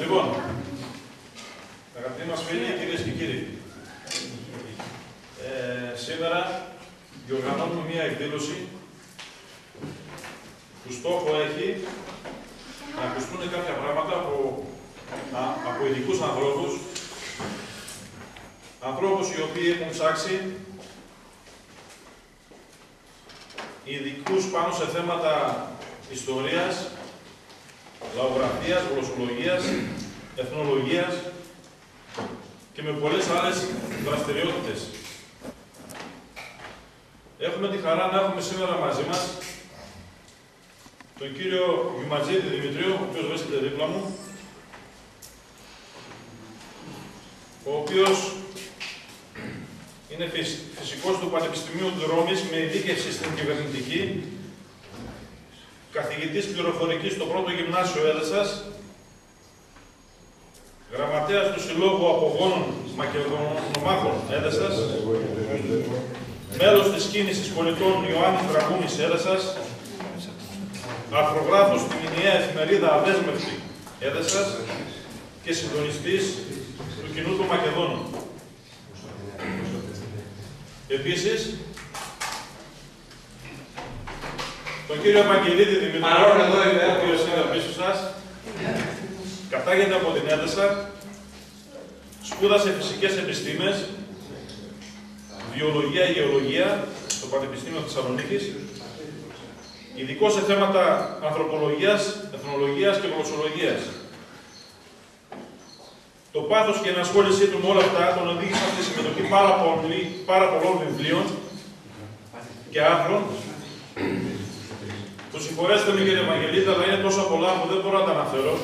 Λοιπόν, αγαπητοί μας φίλοι, κυρίες και κύριοι, σήμερα διοργανώνουμε μια εκδήλωση που στόχο έχει να ακουστούν κάποια πράγματα από ειδικούς ανθρώπους οι οποίοι έχουν ψάξει, ειδικούς πάνω σε θέματα ιστορίας, λαογραφίας, γλωσσολογίας, εθνολογίας και με πολλές άλλες δραστηριότητες. Έχουμε τη χαρά να έχουμε σήμερα μαζί μας τον κύριο Γιουματζίδη Δημητρίου, ο οποίος βρίσκεται δίπλα μου, ο οποίος είναι φυσικός του Πανεπιστημίου του Ρώμης με ειδίκευση στην κυβερνητική, καθηγητής πληροφορικής στο πρώτο γυμνάσιο Έδεσσας, γραμματέας του Συλλόγου Απογόνων Μακεδονομάχων Έδεσσας, μέλος της κίνησης πολιτών Ιωάννης Δραγούνης Έδεσσας, αρθρογράφος στη μηνιαία εφημερίδα Αδέσμευτη Έδεσσας και συντονιστής του κοινού του Μακεδόνου. Επίσης, τον κύριο Ευαγγελίδη Δημητρίου, ο οποίος είναι πίσω σας, κατάγεται από την Έδεσσα, σπούδασε φυσικές επιστήμες, βιολογία, γεωλογία στο Πανεπιστήμιο Θεσσαλονίκης, ειδικός σε θέματα ανθρωπολογίας, εθνολογίας και γλωσσολογίας. Το πάθος και η ενασχόλησή του με όλα αυτά τον οδήγησαν στη συμμετοχή πάρα πολλών βιβλίων και άρθρων. Το συγχωρέστε με κύριε Ευαγγελίδη, αλλά είναι τόσα πολλά που δεν μπορώ να τα αναφέρω.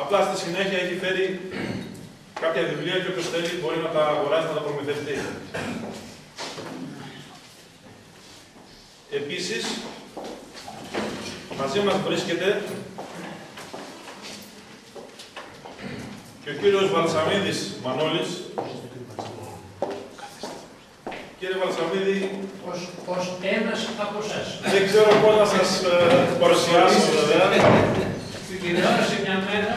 Απλά στη συνέχεια έχει φέρει κάποια βιβλία και όποιος θέλει μπορεί να τα αγοράσει, να τα προμηθευτεί. Επίσης, μαζί μας βρίσκεται και ο κύριος Βαλσαμίδης Μανώλης. Κύριε Βαλσαμίδη, ως ένας από εσάς. Δεν ξέρω πώς να σας παρουσιάσω, βέβαια. Στην τηλεόραση μια μέρα,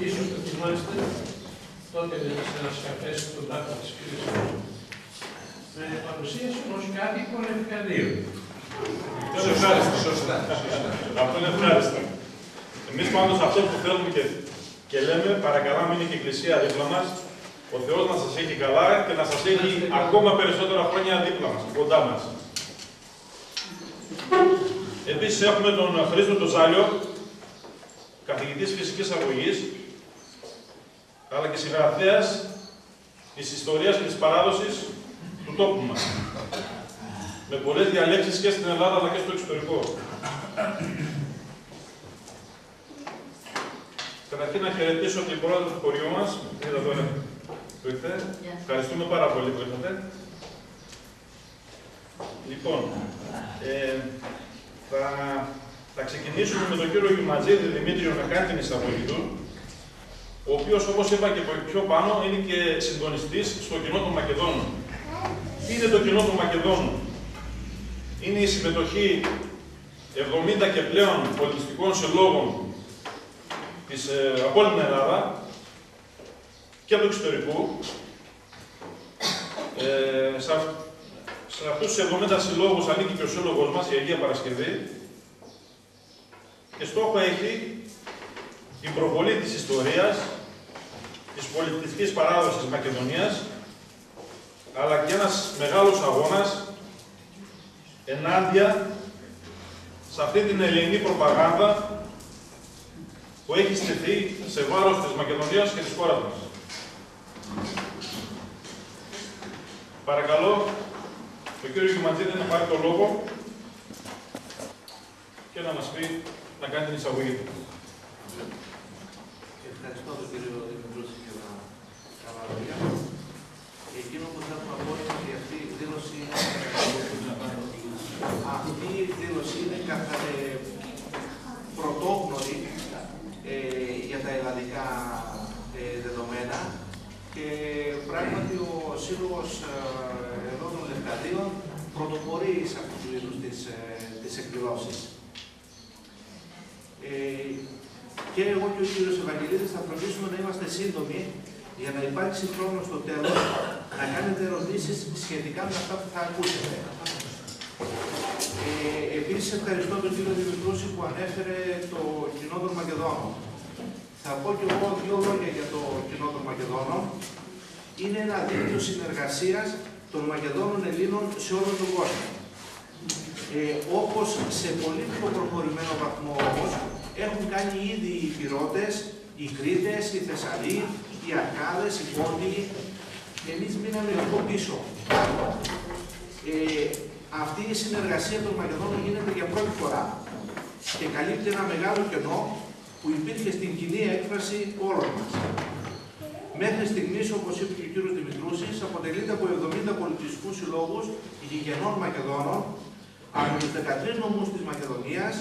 ίσως το θυμάστε, τότε σε ένας καφές στον τάφο της κύριας με παρουσίασε ως κάτοικο Λευκαδίου. Αυτό είναι ευχάριστο. Σωστά. Αυτό είναι ευχάριστο. Εμείς πάντως αυτό που θέλουμε και λέμε, παρακαλάμε, είναι και η Εκκλησία δίπλα μας, ο Θεός να σας έχει καλά και να σας έχει ακόμα περισσότερα χρόνια δίπλα μας, κοντά μας. Επίσης έχουμε τον Χρήστο τον Ζάλιο, καθηγητής φυσικής αγωγής, αλλά και συγγραφέας της ιστορίας και της παράδοσης του τόπου μας. Με πολλές διαλέξεις και στην Ελλάδα αλλά και στο εξωτερικό. Καταρχήν να χαιρετήσω την πρόεδρο του χωριού μας, είδα τώρα που ήρθε. Ευχαριστούμε πάρα πολύ που ήρθατε. Λοιπόν, θα ξεκινήσουμε με τον κύριο Γιουματζίδη Δημήτριο να κάνει την εισαγωγή του, ο οποίος, όπως είπα και πιο πάνω, είναι και συντονιστής στο κοινό των Μακεδόνων. Τι είναι το κοινό των Μακεδόνων? Είναι η συμμετοχή 70 και πλέον πολιτιστικών συλλόγων από όλη την Ελλάδα και από το εξωτερικού. Σε αυτούς τους 70 συλλόγους ανήκει και ο σύλλογος μας, η Αγία Παρασκευή, και στόχο έχει την προβολή της ιστορίας, της πολιτιστικής παράδοσης της Μακεδονίας, αλλά και ένας μεγάλος αγώνας ενάντια σε αυτή την ελληνική προπαγάνδα που έχει στηθεί σε βάρος της Μακεδονίας και της χώρας μας. Παρακαλώ τον κύριο Γιουματζίδη να πάρει το λόγο και να μας πει, να κάνει την εισαγωγή του. Ευχαριστώ τον κύριο Δημητρούση για τα καλά λόγια. Εκείνο που θέλω να πω είναι ότι αυτή η εκδήλωση είναι πρωτόγνωρη για τα ελλαδικά δεδομένα και πράγματι ο Σύλλογος εδώ των Λευκαδίων πρωτοπορεί σε αυτού του είδους τις εκδηλώσεις. Και εγώ και ο κύριος Ευαγγελίδης θα φροντίσουμε να είμαστε σύντομοι για να υπάρξει χρόνο στο τέλος να κάνετε ερωτήσεις σχετικά με αυτά που θα ακούσετε. Επίσης ευχαριστώ τον κύριο Δημητρούση που ανέφερε το κοινό των Μακεδόνων. Θα πω και εγώ δύο λόγια για το κοινό των Μακεδόνων. Είναι ένα δίκτυο συνεργασίας των Μακεδόνων Ελλήνων σε όλο τον κόσμο. Όπως σε πολύ πιο προχωρημένο βαθμό όμως, έχουν κάνει ήδη οι Ηπειρώτες, οι Κρήτες, οι Θεσσαλοί, οι Αρκάδες, οι Πόντιοι. Εμείς μείναμε λίγο πίσω. Αυτή η συνεργασία των Μακεδόνων γίνεται για πρώτη φορά και καλύπτει ένα μεγάλο κενό που υπήρχε στην κοινή έκφραση όλων μας. Μέχρι στιγμής, όπως είπε και ο κύριος Δημητρούσης, αποτελείται από 70 πολιτιστικούς συλλόγους γηγενών Μακεδόνων από τους 13 νομούς της Μακεδονίας,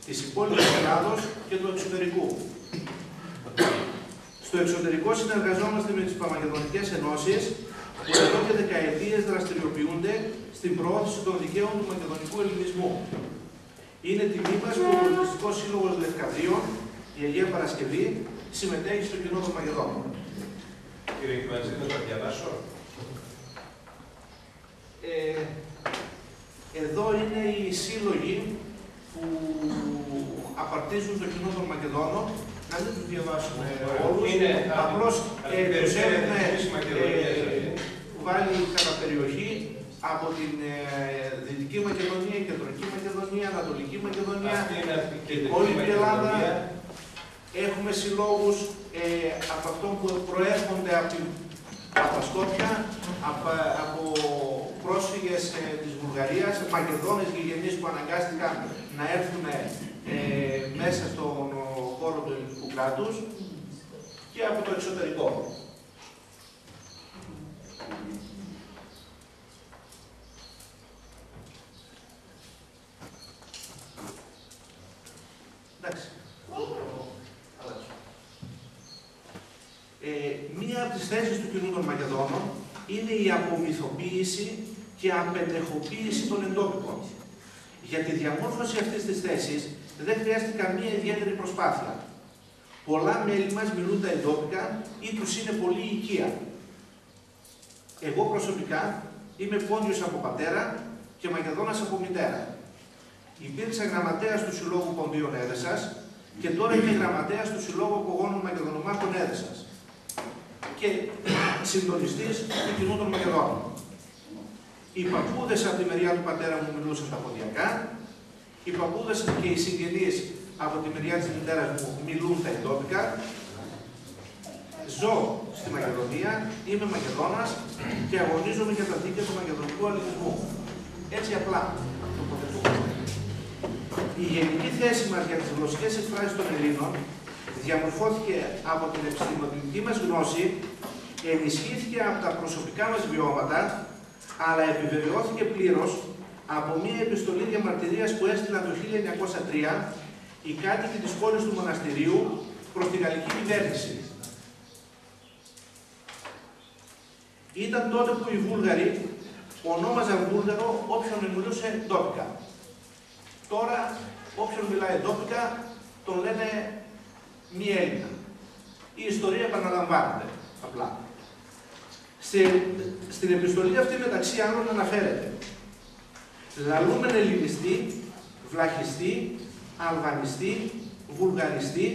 της υπόλοιπης Ελλάδος και του εξωτερικού. Στο εξωτερικό συνεργαζόμαστε με τις Παμακεδονικές Ενώσεις που εδώ και δεκαετίες δραστηριοποιούνται στην προώθηση των δικαίων του μακεδονικού ελληνισμού. Είναι τιμή μας που ο Πολιτιστικός Σύλλογος Λευκαδίων, η Αγία Παρασκευή, συμμετέχει στο κοινό των Μακεδόνων. Κύριε Κιμαντζή, θα το διαβάσω. Εδώ είναι οι σύλλογοι που απαρτίζουν το κοινό των Μακεδόνων. Να μην τους διαβάσουμε όλους. Απλώς τους έχουμε βάλει κατά περιοχή από την Δυτική Μακεδονία, Κεντρική Μακεδονία, Ανατολική Μακεδονία, όλη την Ελλάδα. Έχουμε συλλόγους από αυτών που προέρχονται από τα Σκόπια, από πρόσφυγες της Βουλγαρίας, Μακεδόνες γηγενείς που αναγκάστηκαν να έρθουν μέσα στον χώρο του ελληνικού κράτους και από το εξωτερικό. Εντάξει. Μία από τις θέσεις του κοινού των Μακεδόνων είναι η απομυθοποίηση και απενεχοποίηση των εντόπικων. Για τη διαμόρφωση αυτής της θέσης δεν χρειάζεται καμία ιδιαίτερη προσπάθεια. Πολλά μέλη μας μιλούν τα εντόπικα ή τους είναι πολύ οικεία. Εγώ προσωπικά είμαι Πόντιος από πατέρα και Μακεδόνας από μητέρα. Υπήρξα γραμματέας του Συλλόγου Ποντίων Έδεσας και τώρα είμαι γραμματέας του Συλλόγου Απογόνων Μακεδονομάχων Έδεσας και συντονιστής του κοινού των Μακεδόνων. Οι παππούδες από τη μεριά του πατέρα μου μιλούσαν τα ποντιακά, οι παππούδες και οι συγγενείς από τη μεριά της μητέρας μου μιλούν τα εντόπικα. Ζω στη Μακεδονία, είμαι Μακεδόνας και αγωνίζομαι για τα δίκαια του μακεδονικού ελληνισμού. Έτσι απλά. Η γενική θέση μας για τις γλωσσικές εκφράσεις των Ελλήνων διαμορφώθηκε από την επιστημονική μας γνώση, ενισχύθηκε από τα προσωπικά μας βιώματα, αλλά επιβεβαιώθηκε πλήρως από μια επιστολή διαμαρτυρίας που έστειλαν το 1903 οι κάτοικοι της πόλης του μοναστηρίου προς τη γαλλική κυβέρνηση. Ήταν τότε που οι Βούλγαροι ονόμαζαν Βούλγαρο όποιον μιλούσε ντόπικα. Τώρα όποιον μιλάει ντόπικα τον λένε μη Έλληνα. Η ιστορία επαναλαμβάνεται απλά. Στην επιστολή αυτή μεταξύ άλλων αναφέρεται λαλούμεν ελληνιστή, βλαχιστή, αλβανιστή, βουλγαριστή,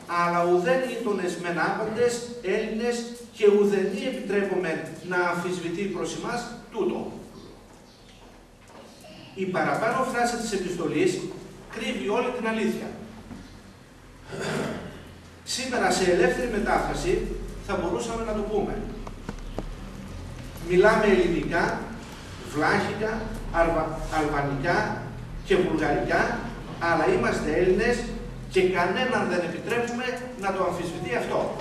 αλλά ουδέν ήτονες μεν άπαντες Έλληνες και ουδενή επιτρέπομεν να αμφισβητεί προς εμάς τούτο. Η παραπάνω φράση της επιστολής κρύβει όλη την αλήθεια. Σήμερα σε ελεύθερη μετάφραση θα μπορούσαμε να το πούμε. Μιλάμε ελληνικά, βλάχικα, αλβανικά και βουλγαρικά, αλλά είμαστε Έλληνες και κανέναν δεν επιτρέπουμε να το αμφισβητεί αυτό.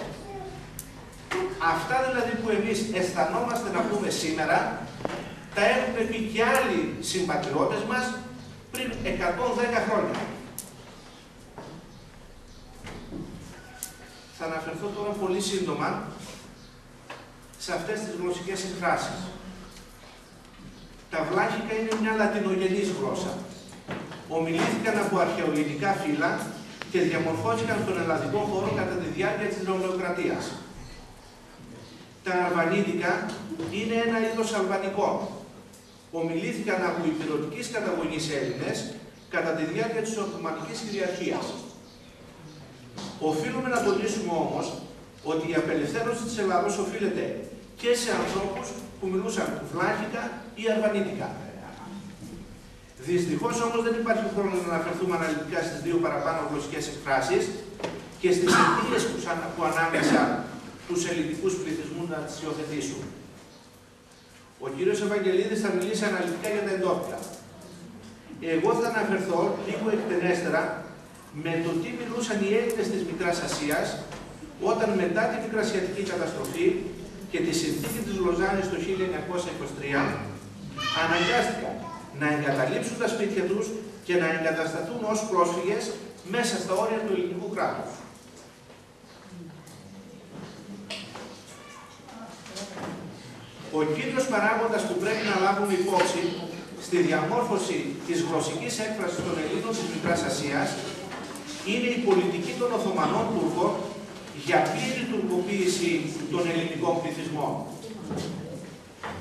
Αυτά δηλαδή που εμείς αισθανόμαστε να πούμε σήμερα, τα έχουν πει και άλλοι συμπατριώτες μας πριν 110 χρόνια. Θα αναφερθώ τώρα πολύ σύντομα σε αυτές τις γλωσσικές εκφράσεις. Τα βλάχικα είναι μια λατινογενής γλώσσα. Ομιλήθηκαν από αρχαιοελληνικά φύλλα και διαμορφώθηκαν στον ελλαδικό χώρο κατά τη διάρκεια της νεολαοκρατίας. Τα αρβανίτικα είναι ένα είδος αλβανικών. Ομιλήθηκαν από υπηρετικής καταγωγής Έλληνες κατά τη διάρκεια της Οθωμανικής κυριαρχίας. Οφείλουμε να τονίσουμε όμως ότι η απελευθέρωση της Ελλάδος οφείλεται και σε ανθρώπους που μιλούσαν βλάχικα ή αρβανίτικα. Δυστυχώς όμως δεν υπάρχει χρόνο να αναφερθούμε αναλυτικά στις δύο παραπάνω γλωσσικές εκφράσεις και στις αιτίες που ανάμεσαν τους ελληνικούς πληθυσμούς να τις υιοθετήσουν. Ο κύριος Ευαγγελίδης θα μιλήσει αναλυτικά για τα εντόπια. Εγώ θα αναφερθώ λίγο εκτενέστερα με το τι μιλούσαν οι Έλληνες της Μικράς Ασίας όταν μετά τη Μικρασιατική καταστροφή και τη συνθήκη της Λοζάνης το 1923 αναγκάστηκαν να εγκαταλείψουν τα σπίτια τους και να εγκατασταθούν ως πρόσφυγες μέσα στα όρια του ελληνικού κράτους. Ο κύριος παράγοντας που πρέπει να λάβουμε υπόψη στη διαμόρφωση της γλωσσικής έκφρασης των Ελλήνων της Μικράς Ασίας είναι η πολιτική των Οθωμανών Τούρκων για πλήρη τουρκοποίηση των ελληνικών πληθυσμών.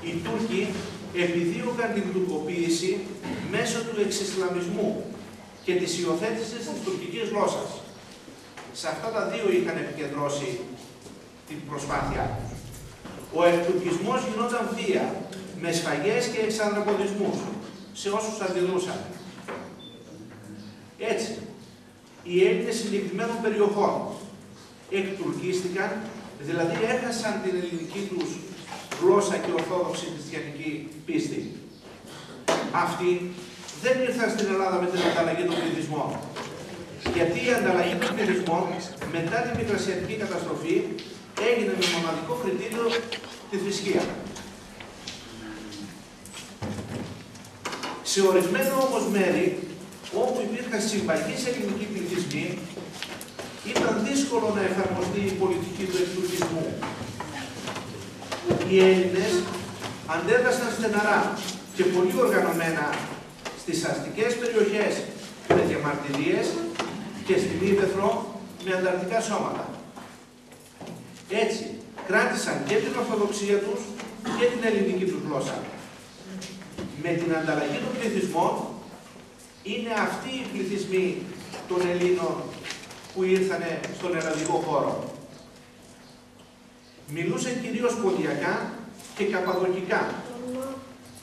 Οι Τούρκοι επιδίωκαν την τουρκοποίηση μέσω του εξισλαμισμού και της υιοθέτησης της τουρκικής γλώσσας. Σε αυτά τα δύο είχαν επικεντρώσει την προσπάθειά τους. Ο εκτουρκισμός γινόταν βία, με σφαγές και εξανθρωποδισμούς σε όσους αντιδρούσαν. Έτσι, οι Έλληνες συγκεκριμένων περιοχών εκτουρκίστηκαν, δηλαδή έχασαν την ελληνική τους γλώσσα και ορθόδοξη χριστιανική πίστη. Αυτοί δεν ήρθαν στην Ελλάδα με την ανταλλαγή των πληθυσμών, γιατί η ανταλλαγή των πληθυσμών μετά τη Μικρασιατική καταστροφή έγινε με μοναδικό κριτήριο τη θρησκεία. Σε ορισμένα όμως μέρη, όπου υπήρχαν συμπαγείς ελληνικοί πληθυσμοί, ήταν δύσκολο να εφαρμοστεί η πολιτική του εκτουρκισμού. Οι Έλληνες αντέδρασαν στεναρά και πολύ οργανωμένα στις αστικές περιοχές με διαμαρτυρίες και στην Ύπαιθρο με ανταρτικά σώματα. Έτσι, κράτησαν και την ορθοδοξία τους και την ελληνική τους γλώσσα. Με την ανταλλαγή των πληθυσμών, είναι αυτοί οι πληθυσμοί των Ελλήνων που ήρθαν στον ελλαδικό χώρο. Μιλούσαν κυρίως ποντιακά και καπαδοκικά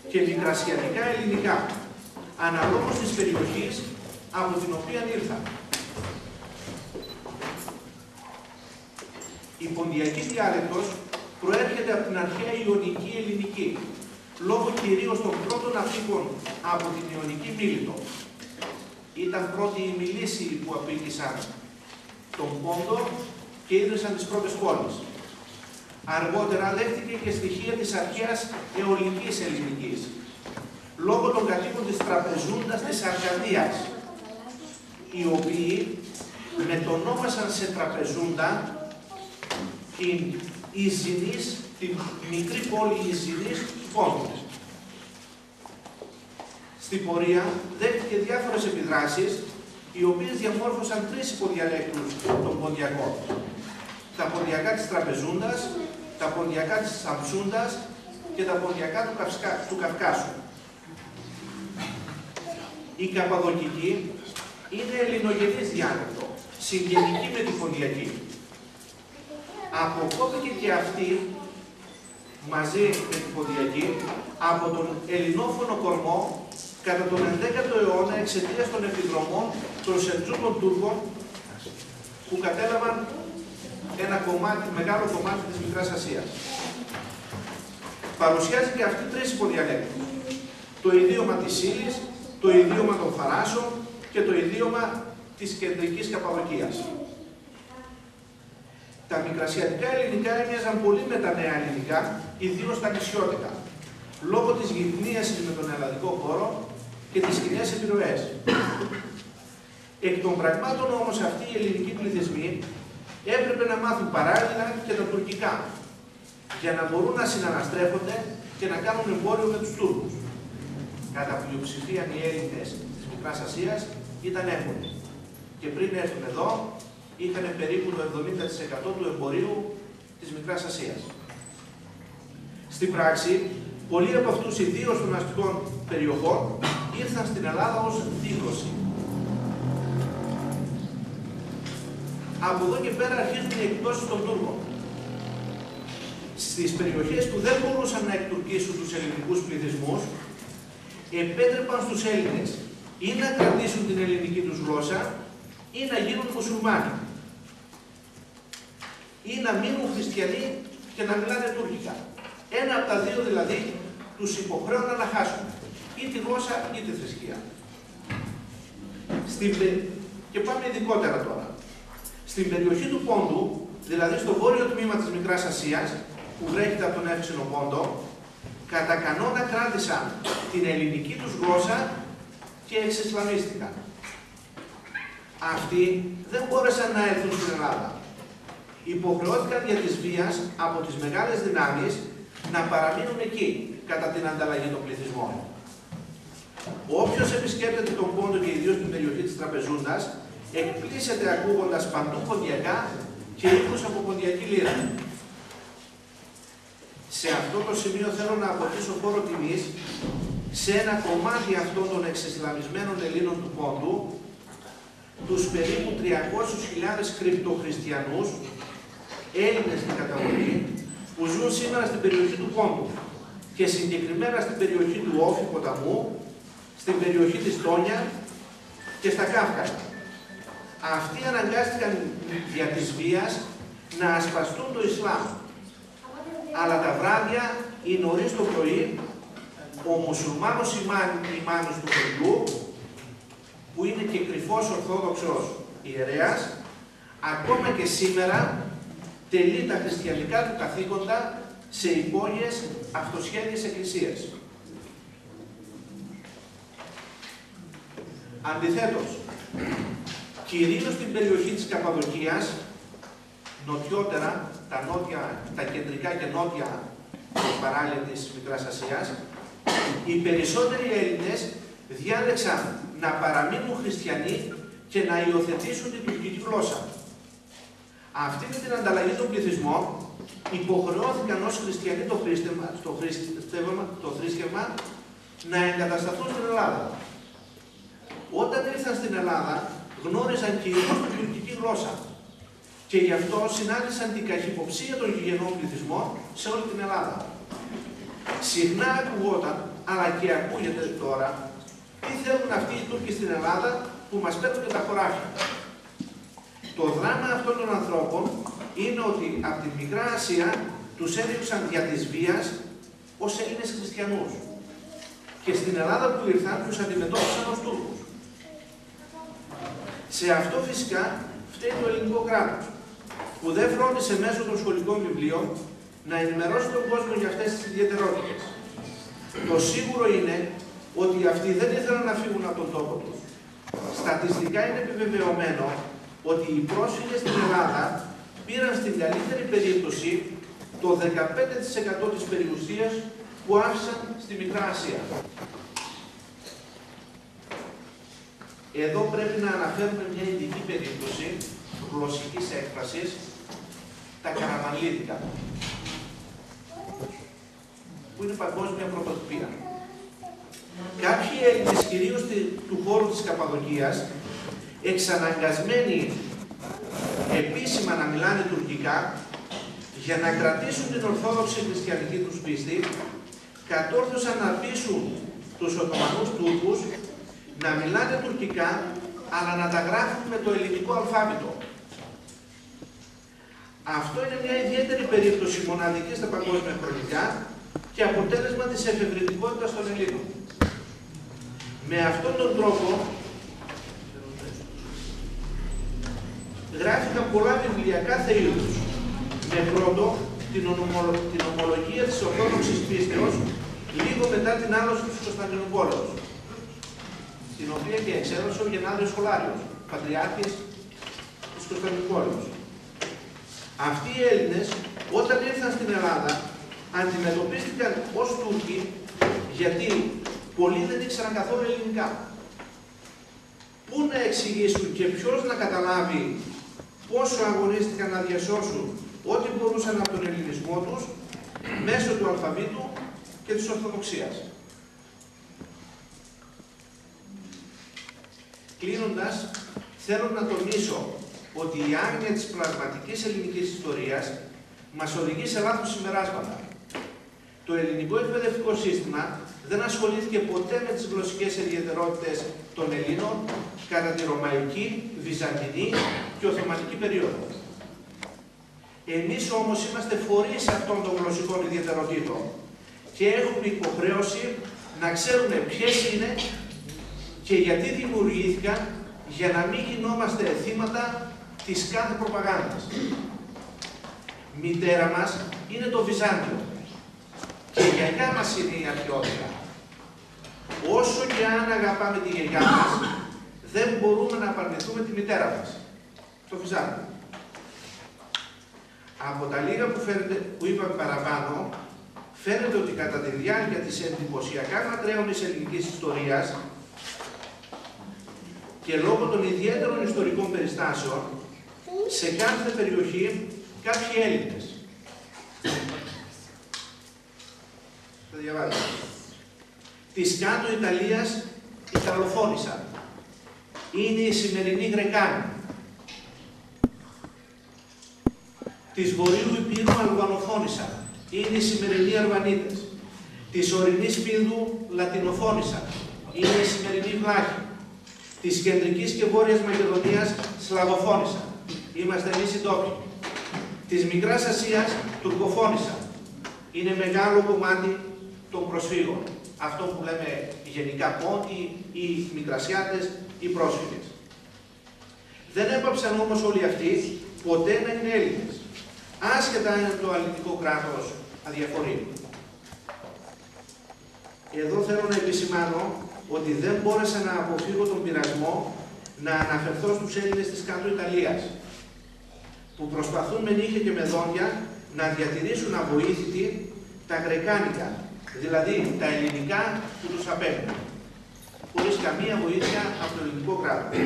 και μικρασιατικά ελληνικά, αναλόγως της περιοχής από την οποία ήρθαν. Η ποντιακή διάλεκτος προέρχεται από την αρχαία Ιωνική ελληνική, λόγω κυρίως των πρώτων αφήγων από την Ιωνική Μίλητο. Ήταν πρώτοι οι Μιλήσιοι που απήγησαν τον Πόντο και ίδρυσαν τις πρώτες πόλεις. Αργότερα λέχθηκε και στοιχεία της αρχαίας αιωλικής ελληνικής, λόγω των κατοίκων της Τραπεζούντας της Αρκαδίας, οι οποίοι μετονόμασαν σε Τραπεζούντα την Ιζηνής, την μικρή πόλη Ιζηνής του Πόντου. Στην πορεία δέχτηκε διάφορες επιδράσεις, οι οποίες διαμόρφωσαν τρεις υποδιαλέκτους των ποντιακών. Τα ποντιακά της Τραπεζούντας, τα ποντιακά της Σαμψούντας και τα ποντιακά του Καυκάσου. Η Καπαδοκική είναι ελληνογενής διάλεκτο, συγγενική με την ποντιακή. Αποκόπηκε και αυτή, μαζί με την ποντιακή, από τον ελληνόφωνο κορμό κατά τον 11ο αιώνα εξαιτίας των επιδρομών των Σελτζούκων Τούρκων που κατέλαβαν ένα μεγάλο κομμάτι της Μικράς Ασίας. Παρουσιάζει και αυτή τρεις υποδιαλέκτους. Το ιδίωμα της Ήλης, το ιδίωμα των Φαράσων και το ιδίωμα της κεντρικής Καπαδοκίας. Τα μικρασιατικά ελληνικά έμοιαζαν πολύ με τα νέα ελληνικά, ιδίως τα νησιώτικα, λόγω της γυμνίασης με τον ελλαδικό χώρο και τις κοινές επιρροές. Εκ των πραγμάτων όμως αυτοί οι ελληνικοί πληθυσμοί έπρεπε να μάθουν παράλληλα και τα τουρκικά, για να μπορούν να συναναστρέφονται και να κάνουν εμπόριο με τους Τούρκους. Κατά πλειοψηφία οι Έλληνες της Μικράς Ασίας ήταν έμποροι. και πριν έρθουν εδώ είχαν περίπου το 70% του εμπορίου της Μικράς Ασίας. Στην πράξη, πολλοί από αυτούς, ιδίως των αστικών περιοχών, ήρθαν στην Ελλάδα ως δήλωση. Από εδώ και πέρα αρχίζουν οι εκπτώσεις των Τούρκων. Στις περιοχές που δεν μπορούσαν να εκτουρκήσουν τους ελληνικούς πληθυσμούς, επέτρεπαν στους Έλληνες ή να κρατήσουν την ελληνική τους γλώσσα ή να γίνουν μουσουλμάνοι. Ή να μείνουν χριστιανοί και να μιλάνε τουρκικά. Ένα από τα δύο δηλαδή τους υποχρέωναν να χάσουν ή τη γλώσσα ή τη θρησκεία. Και πάμε ειδικότερα τώρα. Στην περιοχή του Πόντου, δηλαδή στο βόρειο τμήμα της Μικράς Ασίας, που βρέχεται από τον Εύξηνο Πόντο, κατά κανόνα κράτησαν την ελληνική τους γλώσσα και εξισλαμίστηκαν. Αυτοί δεν μπόρεσαν να έρθουν στην Ελλάδα. Υποχρεώθηκαν δια της βίας από τις μεγάλες δυνάμεις να παραμείνουν εκεί, κατά την ανταλλαγή των πληθυσμών. Όποιος επισκέπτεται τον Πόντο και ιδίως την περιοχή της Τραπεζούντας, εκπλήσεται ακούγοντας παντού ποντιακά και ήχους από ποντιακή λύρα. Σε αυτό το σημείο θέλω να αποτίσω φόρο τιμής σε ένα κομμάτι αυτών των εξισλαμισμένων Ελλήνων του Πόντου, τους περίπου 300.000 κρυπτοχριστιανούς, Έλληνες στην καταγωγή, που ζουν σήμερα στην περιοχή του Πόντου και συγκεκριμένα στην περιοχή του Όφη ποταμού, στην περιοχή της Τόνια και στα Κάφκαρα. Αυτοί αναγκάστηκαν δια της βίας να ασπαστούν το Ισλάμ. Αλλά τα βράδια ή νωρίς το πρωί, ο μουσουλμάνος ημάμις του χωριού, που είναι και κρυφός ορθόδοξος ιερέας, ακόμα και σήμερα τελεί τα χριστιανικά του καθήκοντα σε υπόγειες αυτοσχέδιες εκκλησίες. Αντιθέτως, κυρίως στην περιοχή της Καπαδοκίας, νοτιότερα, τα κεντρικά και νότια παράλια της Μικράς Ασίας, οι περισσότεροι Έλληνες διάλεξαν να παραμείνουν χριστιανοί και να υιοθετήσουν την τουρκική γλώσσα. Αυτή με την ανταλλαγή των πληθυσμών υποχρεώθηκαν ως χριστιανοί το θρήσκευμα να εγκατασταθούν στην Ελλάδα. Όταν ήρθαν στην Ελλάδα, γνώριζαν κυρίως την τουρκική γλώσσα και γι' αυτό συνάντησαν την καχυποψία των γηγενών πληθυσμών σε όλη την Ελλάδα. Συχνά ακουγόταν, αλλά και ακούγεται τώρα, τι θέλουν αυτοί οι Τούρκοι στην Ελλάδα που μας παίρνουν και τα χωράφια. Το δράμα αυτών των ανθρώπων είναι ότι από τη Μικρά Ασία τους έδιωξαν δια της βίας ως Έλληνες χριστιανούς. Και στην Ελλάδα που ήρθαν τους αντιμετώπισαν ως Τούρκους. Σε αυτό φυσικά φταίει το ελληνικό κράτος, που δεν φρόντισε μέσω των σχολικών βιβλίων να ενημερώσει τον κόσμο για αυτές τις ιδιαιτερότητες. Το σίγουρο είναι ότι αυτοί δεν ήθελαν να φύγουν από τον τόπο τους. Στατιστικά είναι επιβεβαιωμένο ότι οι πρόσφυγες στην Ελλάδα πήραν στην καλύτερη περίπτωση το 15% της περιουσίας που άφησαν στη Μικρά Ασία. Εδώ πρέπει να αναφέρουμε μια ειδική περίπτωση γλωσσικής έκφρασης, τα καραμανλίδικα, που είναι παγκόσμια πρωτοτυπία. Κάποιοι Έλληνες, κυρίως του χώρου της Καπαδοκίας, εξαναγκασμένοι επίσημα να μιλάνε τουρκικά για να κρατήσουν την ορθόδοξη χριστιανική τους πίστη, κατόρθωσαν να πείσουν τους Οθωμανούς Τούρκους να μιλάνε τουρκικά, αλλά να τα γράφουν με το ελληνικό αλφάβητο. Αυτό είναι μια ιδιαίτερη περίπτωση μοναδική στα παγκόσμια χρονικά και αποτέλεσμα της εφευρετικότητας των Ελλήνων. Με αυτόν τον τρόπο γράφηκαν πολλά βιβλία κάθε είδους, με πρώτο την ομολογία της Ορθόδοξης πίστεως λίγο μετά την άλωση της Κωνσταντινούπολεως, την οποία και εξέδωσε ο Γεννάδιος Σχολάριος, πατριάρχης της Κωνσταντινούπολεως. Αυτοί οι Έλληνες, όταν ήρθαν στην Ελλάδα, αντιμετωπίστηκαν ως Τούρκοι, γιατί πολλοί δεν ήξεραν καθόλου ελληνικά. Πού να εξηγήσουν και ποιος να καταλάβει πόσο αγωνίστηκαν να διασώσουν ό,τι μπορούσαν από τον ελληνισμό τους μέσω του αλφαβήτου και της Ορθοδοξίας. Κλείνοντας, θέλω να τονίσω ότι η άγνοια της πλασματικής ελληνικής ιστορίας μας οδηγεί σε λάθος συμπεράσματα. Το ελληνικό εκπαιδευτικό σύστημα δεν ασχολήθηκε ποτέ με τις γλωσσικές ιδιαιτερότητες των Ελλήνων κατά τη Ρωμαϊκή, Βυζαντινή και Οθωμανική περίοδο. Εμείς όμως είμαστε φορείς αυτών των γλωσσικών ιδιαιτεροτήτων και έχουμε υποχρέωση να ξέρουμε ποιες είναι και γιατί δημιουργήθηκαν για να μην γινόμαστε θύματα της κάθε προπαγάνδας. Μητέρα μας είναι το Βυζάντιο και η γιαγιά μας είναι η αρχαιότητα. Όσο και αν αγαπάμε τη γιαγιά μας, δεν μπορούμε να απαρνηθούμε τη μητέρα μας, το Βυζάντιο. Από τα λίγα που είπαμε παραπάνω, φαίνεται ότι κατά τη διάρκεια της εντυπωσιακά ματραίωνης ελληνικής ιστορίας και λόγω των ιδιαίτερων ιστορικών περιστάσεων, σε κάθε περιοχή κάποιοι Έλληνες. Θα διαβάσω. Της κάτω Ιταλίας Ιταλοφώνησαν. Είναι οι σημερινοί Γρεκάνοι. Της Βορείου Υπήρου Αλβανοφώνησαν. Είναι οι σημερινοί Αλβανίτες. Της ορεινής Πίνδου Λατινοφώνησαν. Είναι οι σημερινοί Βλάχοι. Της Κεντρικής και Βόρειας Μακεδονίας Σλαβοφώνησαν. Είμαστε εμείς οι ντόπιοι. Της Μικράς Ασίας τουρκοφώνησαν. Είναι μεγάλο κομμάτι των προσφύγων. Αυτό που λέμε γενικά πόντοι ή μικρασιάτες ή πρόσφυγες. Δεν έπαψαν όμως όλοι αυτοί ποτέ να είναι Έλληνες. Άσχετα αν το ελληνικό κράτος αδιαφορεί. Εδώ θέλω να επισημάνω ότι δεν μπόρεσα να αποφύγω τον πειρασμό να αναφερθώ στους Έλληνες της κάτω Ιταλίας, που προσπαθούν με νύχια και με δόντια να διατηρήσουν αβοήθητοι τα γρεκάνικα, δηλαδή τα ελληνικά που τους απέχουν, χωρίς καμία βοήθεια από το ελληνικό κράτος.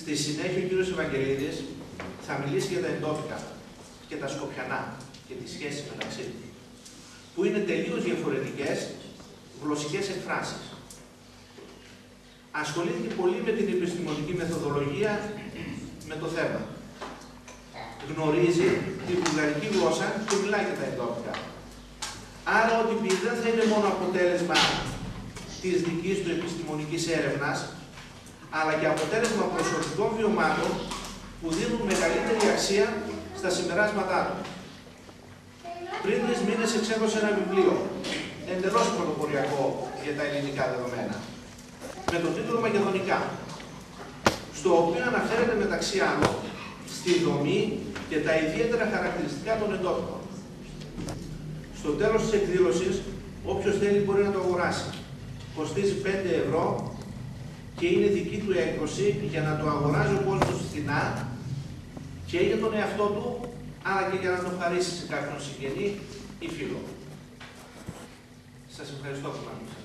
Στη συνέχεια ο κύριος Ευαγγελίδης θα μιλήσει για τα εντόπικα και τα σκοπιανά και τις σχέσεις μεταξύ τους, που είναι τελείως διαφορετικές γλωσσικές εκφράσεις. Ασχολήθηκε πολύ με την επιστημονική μεθοδολογία με το θέμα. Γνωρίζει τη βουλγαρική γλώσσα και μιλάει για τα εντόπικα. Άρα ό,τι πει δεν θα είναι μόνο αποτέλεσμα της δικής του επιστημονικής έρευνας, αλλά και αποτέλεσμα προσωπικών βιωμάτων που δίνουν μεγαλύτερη αξία στα συμπεράσματά του. Πριν 3 μήνες εξέδωσε ένα βιβλίο, εντελώς πρωτοποριακό για τα ελληνικά δεδομένα, με τον τίτλο Μακεδονικά, στο οποίο αναφέρεται μεταξύ άλλων στη δομή και τα ιδιαίτερα χαρακτηριστικά των εντόπιων. Στο τέλος της εκδήλωσης, όποιος θέλει μπορεί να το αγοράσει. Κοστίζει 5 ευρώ και είναι δική του έκδοση για να το αγοράζει ο κόσμος φθηνά και για τον εαυτό του, αλλά και για να το χαρίσει σε κάποιον συγγενή ή φίλο. Σας ευχαριστώ που με άκουσατε.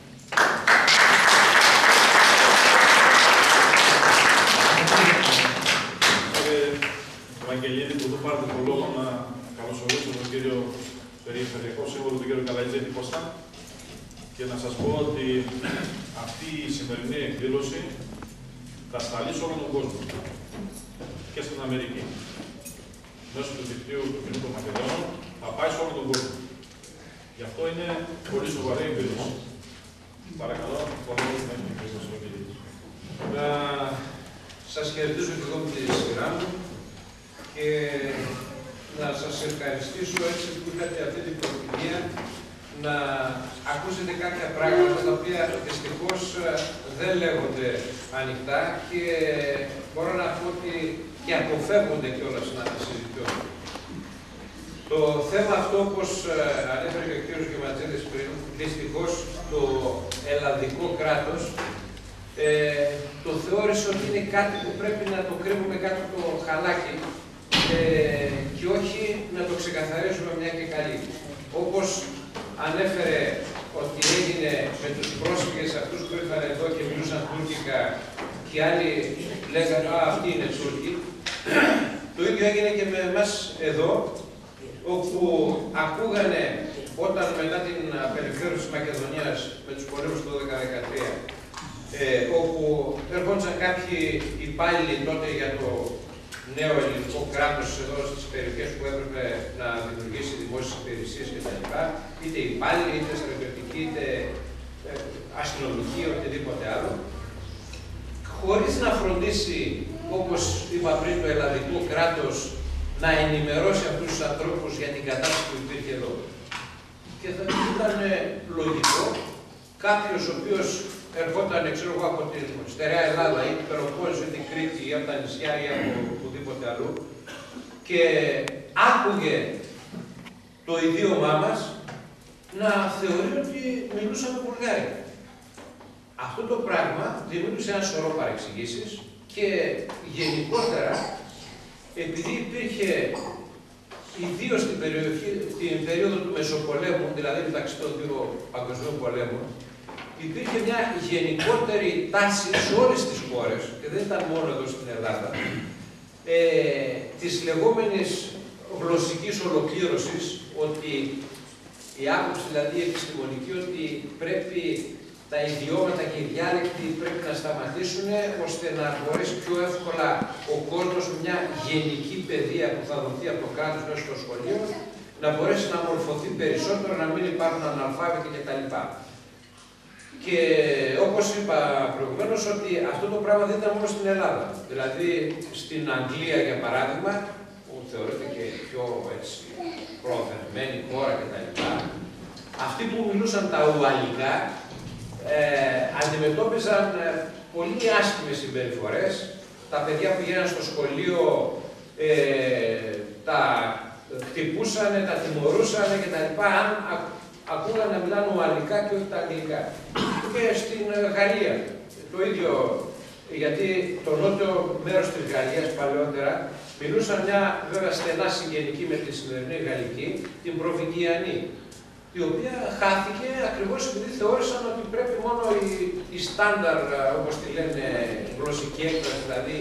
Ευαγγελίδη, που εδώ πάρετε το λόγο να καλωσορίσω τον κύριο Περιφερειακό Σύμβολο, τον κύριο Καλαϊτζέτη Κώστα, και να σας πω ότι αυτή η σημερινή εκδήλωση θα σταλεί σε όλο τον κόσμο και στην Αμερική. Μέσω του δικτύου του Κοινού των Μακεδόνων θα πάει σε όλο τον κόσμο. Γι' αυτό είναι πολύ σοβαρή εκδήλωση. Παρακαλώ, να είναι εκδήλωση. Να σας χαιρετήσω και εγώ με τη σειρά μου και να σας ευχαριστήσω έτσι που είχατε αυτή την πρωτοβουλία να ακούσετε κάποια πράγματα τα οποία δυστυχώς δεν λέγονται ανοιχτά και μπορώ να πω ότι και αποφεύγονται κιόλας να τα συζητιώνουν. Το θέμα αυτό, όπως ανέφερε και ο κ. Γεματζίδης πριν, δυστυχώς το ελλαδικό κράτος το θεώρησε ότι είναι κάτι που πρέπει να το κρύβουμε κάτω από το χαλάκι και όχι να το ξεκαθαρίζουμε μια και καλή. Όπως ανέφερε ο ότι έγινε με τους πρόσφυγες αυτούς που ήρθαν εδώ και μιλούσαν τουρκικά και άλλοι λέγανε «Α, αυτοί είναι Τούρκοι». Το ίδιο έγινε και με εμάς εδώ, όπου ακούγανε όταν μετά την απελευθέρωση της Μακεδονίας με τους πολέμους του 12-13, όπου έρχονταν κάποιοι υπάλληλοι τότε για το νέο ελληνικό κράτος εδώ στις περιοχές που έπρεπε να δημιουργήσει δημόσιες υπηρεσίες κτλ. Είτε υπάλληλοι, είτε στρατιωτικοί, είτε αστυνομικοί, οτιδήποτε άλλο. Χωρίς να φροντίσει, όπως είπα πριν, το ελλαδικό κράτος να ενημερώσει αυτούς τους ανθρώπους για την κατάσταση που υπήρχε εδώ. Και θα ήταν λογικό κάποιος ο οποίος ερχόταν, ξέρω εγώ, από την στερεά Ελλάδα ή την Πελοπόννησο ή την Κρήτη ή από τα νησιά ή από οπουδήποτε αλλού και άκουγε το ιδίωμά μας να θεωρεί ότι μιλούσαμε βουλγάρικα. Αυτό το πράγμα δημιούργησε ένα σωρό παρεξηγήσεις και γενικότερα, επειδή υπήρχε ιδίως την περίοδο του Μεσοπολέμου, δηλαδή μεταξύ των δύο παγκοσμίων πολέμων, υπήρχε μια γενικότερη τάση σε όλες τις χώρες, και δεν ήταν μόνο εδώ στην Ελλάδα, της λεγόμενης γλωσσικής ολοκλήρωσης, ότι η άποψη δηλαδή επιστημονική ότι πρέπει τα ιδιώματα και οι διάλεκτοι πρέπει να σταματήσουν ώστε να μπορέσει πιο εύκολα ο κόσμος με μια γενική παιδεία που θα δοθεί από το κράτος μέσα στο σχολείο να μπορέσει να μορφωθεί περισσότερο, να μην υπάρχουν αναλφάβητοι κτλ. Και όπως είπα προηγουμένως, ότι αυτό το πράγμα δεν ήταν μόνο στην Ελλάδα. Δηλαδή στην Αγγλία, για παράδειγμα, που θεωρείται και πιο προοδευμένη χώρα κτλ. Αυτοί που μιλούσαν τα ουαλικά αντιμετώπιζαν πολύ άσχημες συμπεριφορές. Τα παιδιά που πηγαίναν στο σχολείο τα χτυπούσαν, τα τιμωρούσαν κτλ. Αν ακούγαν να μιλάνε ουαλικά και όχι τα αγγλικά. Και στην Γαλλία το ίδιο, γιατί το νότιο μέρος της Γαλλίας παλαιότερα μιλούσαν μια βέβαια στενά συγγενική με τη σημερινή γαλλική, την προβυγγιανή, η οποία χάθηκε ακριβώς επειδή θεώρησαν ότι πρέπει μόνο η στάνταρ, όπως τη λένε, γλωσσική έκφραση, δηλαδή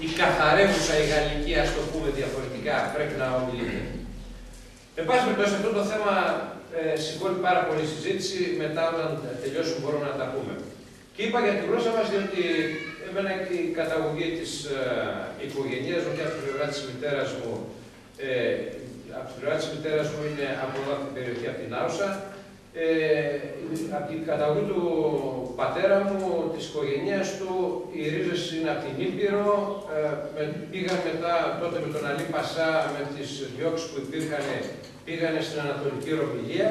η καθαρεύουσα η γαλλική, ας το πούμε διαφορετικά, πρέπει να ομιλείται. Εν πάση περιπτώσει, αυτό το θέμα σηκώνει πάρα πολύ συζήτηση, μετά όταν τελειώσουμε μπορούμε να τα πούμε. Και είπα για τη γλώσσα μας, διότι εμένα και η καταγωγή της οικογένειας μου και από την πλευρά της μητέρας μου, είναι από εδώ από την περιοχή, από την Άουσα. Από την καταγωγή του πατέρα μου, της οικογένειας του, οι ρίζες είναι από την Ήπειρο. Πήγαν μετά, τότε με τον Αλή Πασά, με τις διώξεις που υπήρχαν, πήγανε στην Ανατολική Ρωμιλία,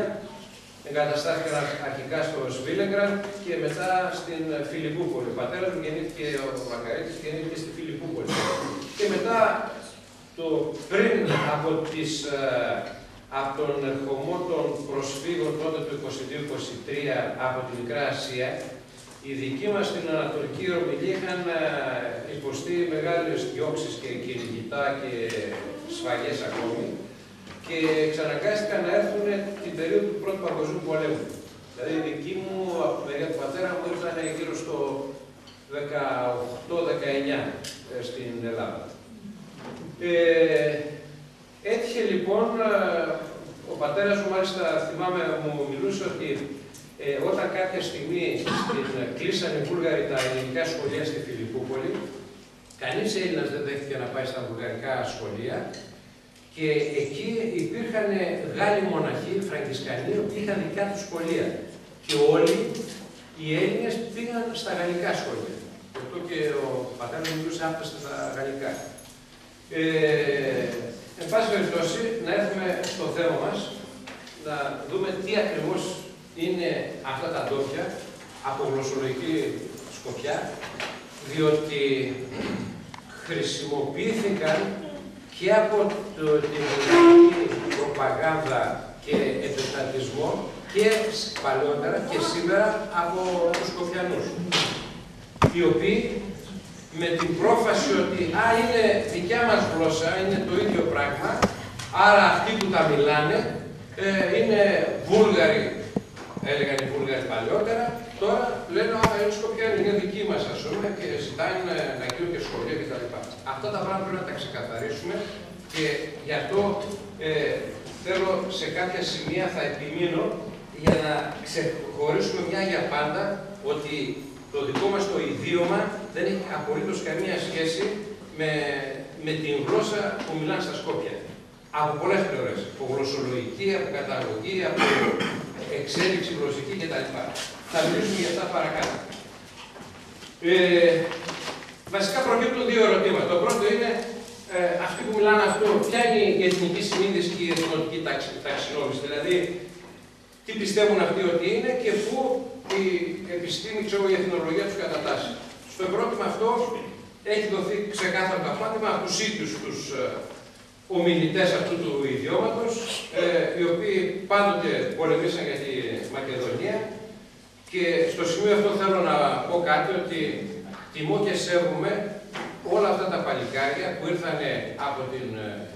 εγκαταστάθηκαν αρχικά στο Σβίλεγκραντ και μετά στην Φιλιππούπολη. Ο πατέρας μου γεννήθηκε, ο Μακαρίτης, γεννήθηκε στη Φιλιππούπολη. Και μετά, πριν από τον ερχομό των προσφύγων τότε το 22-23 από τη Μικρά Ασία, οι δικοί μας στην Ανατολική Ρωμιλία είχαν υποστεί μεγάλες διώξεις και κυνηγητά και σφαγές ακόμη και εξαναγκάστηκαν να έρθουν την περίοδο του Πρώτου Παγκοσμίου Πολέμου. Δηλαδή οι δικοί μου από τη μεριά του πατέρα μου ήρθαν γύρω στο 18-19 στην Ελλάδα. Έτυχε λοιπόν, ο πατέρας μου μάλιστα θυμάμαι μου μιλούσε ότι όταν κάποια στιγμή κλείσανε οι Βούλγαροι τα ελληνικά σχολεία στη Φιλιππούπολη, κανείς Έλληνας δεν δέχτηκε να πάει στα βουλγαρικά σχολεία και εκεί υπήρχαν Γάλλοι μοναχοί, Φραγκισκανοί, που είχαν δικά τους σχολεία. Και όλοι οι Έλληνες πήγαν στα γαλλικά σχολεία. Γι' αυτό και ο πατέρας μου μιλούσε άπτεστα στα γαλλικά. Εν πάση περιπτώσει, να έρθουμε στο θέμα μας, να δούμε τι ακριβώς είναι αυτά τα ντόπια από γλωσσολογική σκοπιά, διότι χρησιμοποιήθηκαν και από την ελληνική προπαγάνδα και επεκτατισμό και παλαιότερα και σήμερα από τους Σκοπιανούς, οι οποίοι με την πρόφαση ότι είναι δικιά μας γλώσσα, είναι το ίδιο πράγμα, άρα αυτοί που τα μιλάνε είναι Βούλγαροι έλεγαν οι Βούλγαροι παλιότερα, τώρα λένε οι Σκοπιάνοι είναι δικοί μας, ας πούμε, και ζητάνε να γίνουν και σχολεία κτλ. Αυτά τα πράγματα πρέπει να τα ξεκαθαρίσουμε και γι' αυτό θέλω σε κάποια σημεία θα επιμείνω για να ξεχωρίσουμε μια για πάντα ότι το δικό μας το ιδίωμα δεν έχει απολύτως καμία σχέση με την γλώσσα που μιλάνε στα Σκόπια. Από πολλές πλευρές. Από γλωσσολογική, από καταγωγή, από εξέλιξη γλωσσική κτλ. Θα μιλήσουμε για αυτά παρακάτω. Βασικά προκύπτουν δύο ερωτήματα. Το πρώτο είναι αυτοί που μιλάνε αυτό, ποια είναι η εθνική συνείδηση και η εθνοτική ταξινόμηση. Δηλαδή, τι πιστεύουν αυτοί ότι είναι και πού η επιστήμη, η εθνολογία τους κατατάσσει. Στο ερώτημα αυτό έχει δοθεί ξεκάθαρο το απάντημα από τους ίδιους τους ομιλητές αυτού του ιδιώματος, οι οποίοι πάντοτε πολεμήσαν για τη Μακεδονία. Και στο σημείο αυτό θέλω να πω κάτι, ότι τιμώ και σέβομαι όλα αυτά τα παλικάρια που ήρθαν από την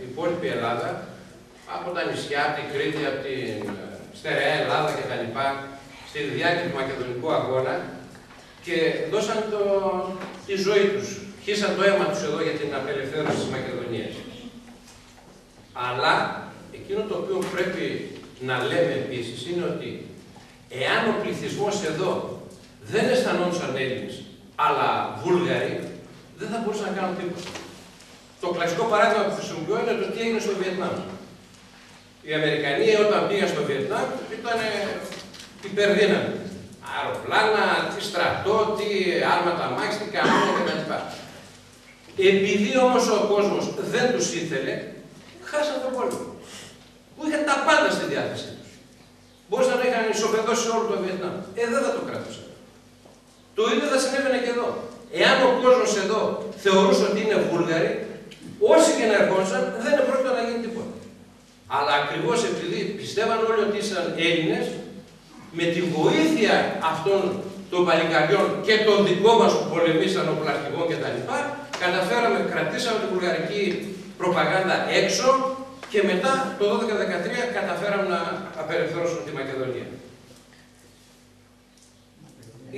υπόλοιπη Ελλάδα, από τα νησιά, από την Κρήτη, από την στερεά Ελλάδα κτλ. Στη διάρκεια του Μακεδονικού αγώνα και δώσαν τη ζωή τους. Χύσαν το αίμα τους εδώ για την απελευθέρωση της Μακεδονίας. Αλλά εκείνο το οποίο πρέπει να λέμε επίσης είναι ότι εάν ο πληθυσμός εδώ δεν αισθανόντουσαν Έλληνες, αλλά Βούλγαροι, δεν θα μπορούσαν να κάνουν τίποτα. Το κλασικό παράδειγμα που χρησιμοποιώ είναι το τι έγινε στο Βιετνάμ. Οι Αμερικανοί όταν πήγαν στο Βιετνάμ ήταν υπερδύναμοι. Αεροπλάνα, τι στρατό, τι άρματα μάχης, τι κανόνια κτλ. Επειδή όμως ο κόσμος δεν τους ήθελε, χάσαν τον πόλεμο. Που είχαν τα πάντα στη διάθεσή τους. Μπορούσαν να είχαν ισοπεδώσει όλο το Βιετνάμ. Δεν θα το κρατούσαν. Το ίδιο θα συνέβαινε και εδώ. Εάν ο κόσμος εδώ θεωρούσε ότι είναι Βούλγαροι, όσοι και να ερχόντουσαν, δεν πρόκειται να γίνει τίποτα. Αλλά ακριβώς επειδή πιστεύαν όλοι ότι ήσαν Έλληνες, με τη βοήθεια αυτών των παλικαριών και των δικών μας που πολεμήσαν οπλαρχηγών κτλ., καταφέραμε, κρατήσαμε την βουλγαρική προπαγάνδα έξω και μετά το 12-13 καταφέραμε να απελευθερώσουμε τη Μακεδονία.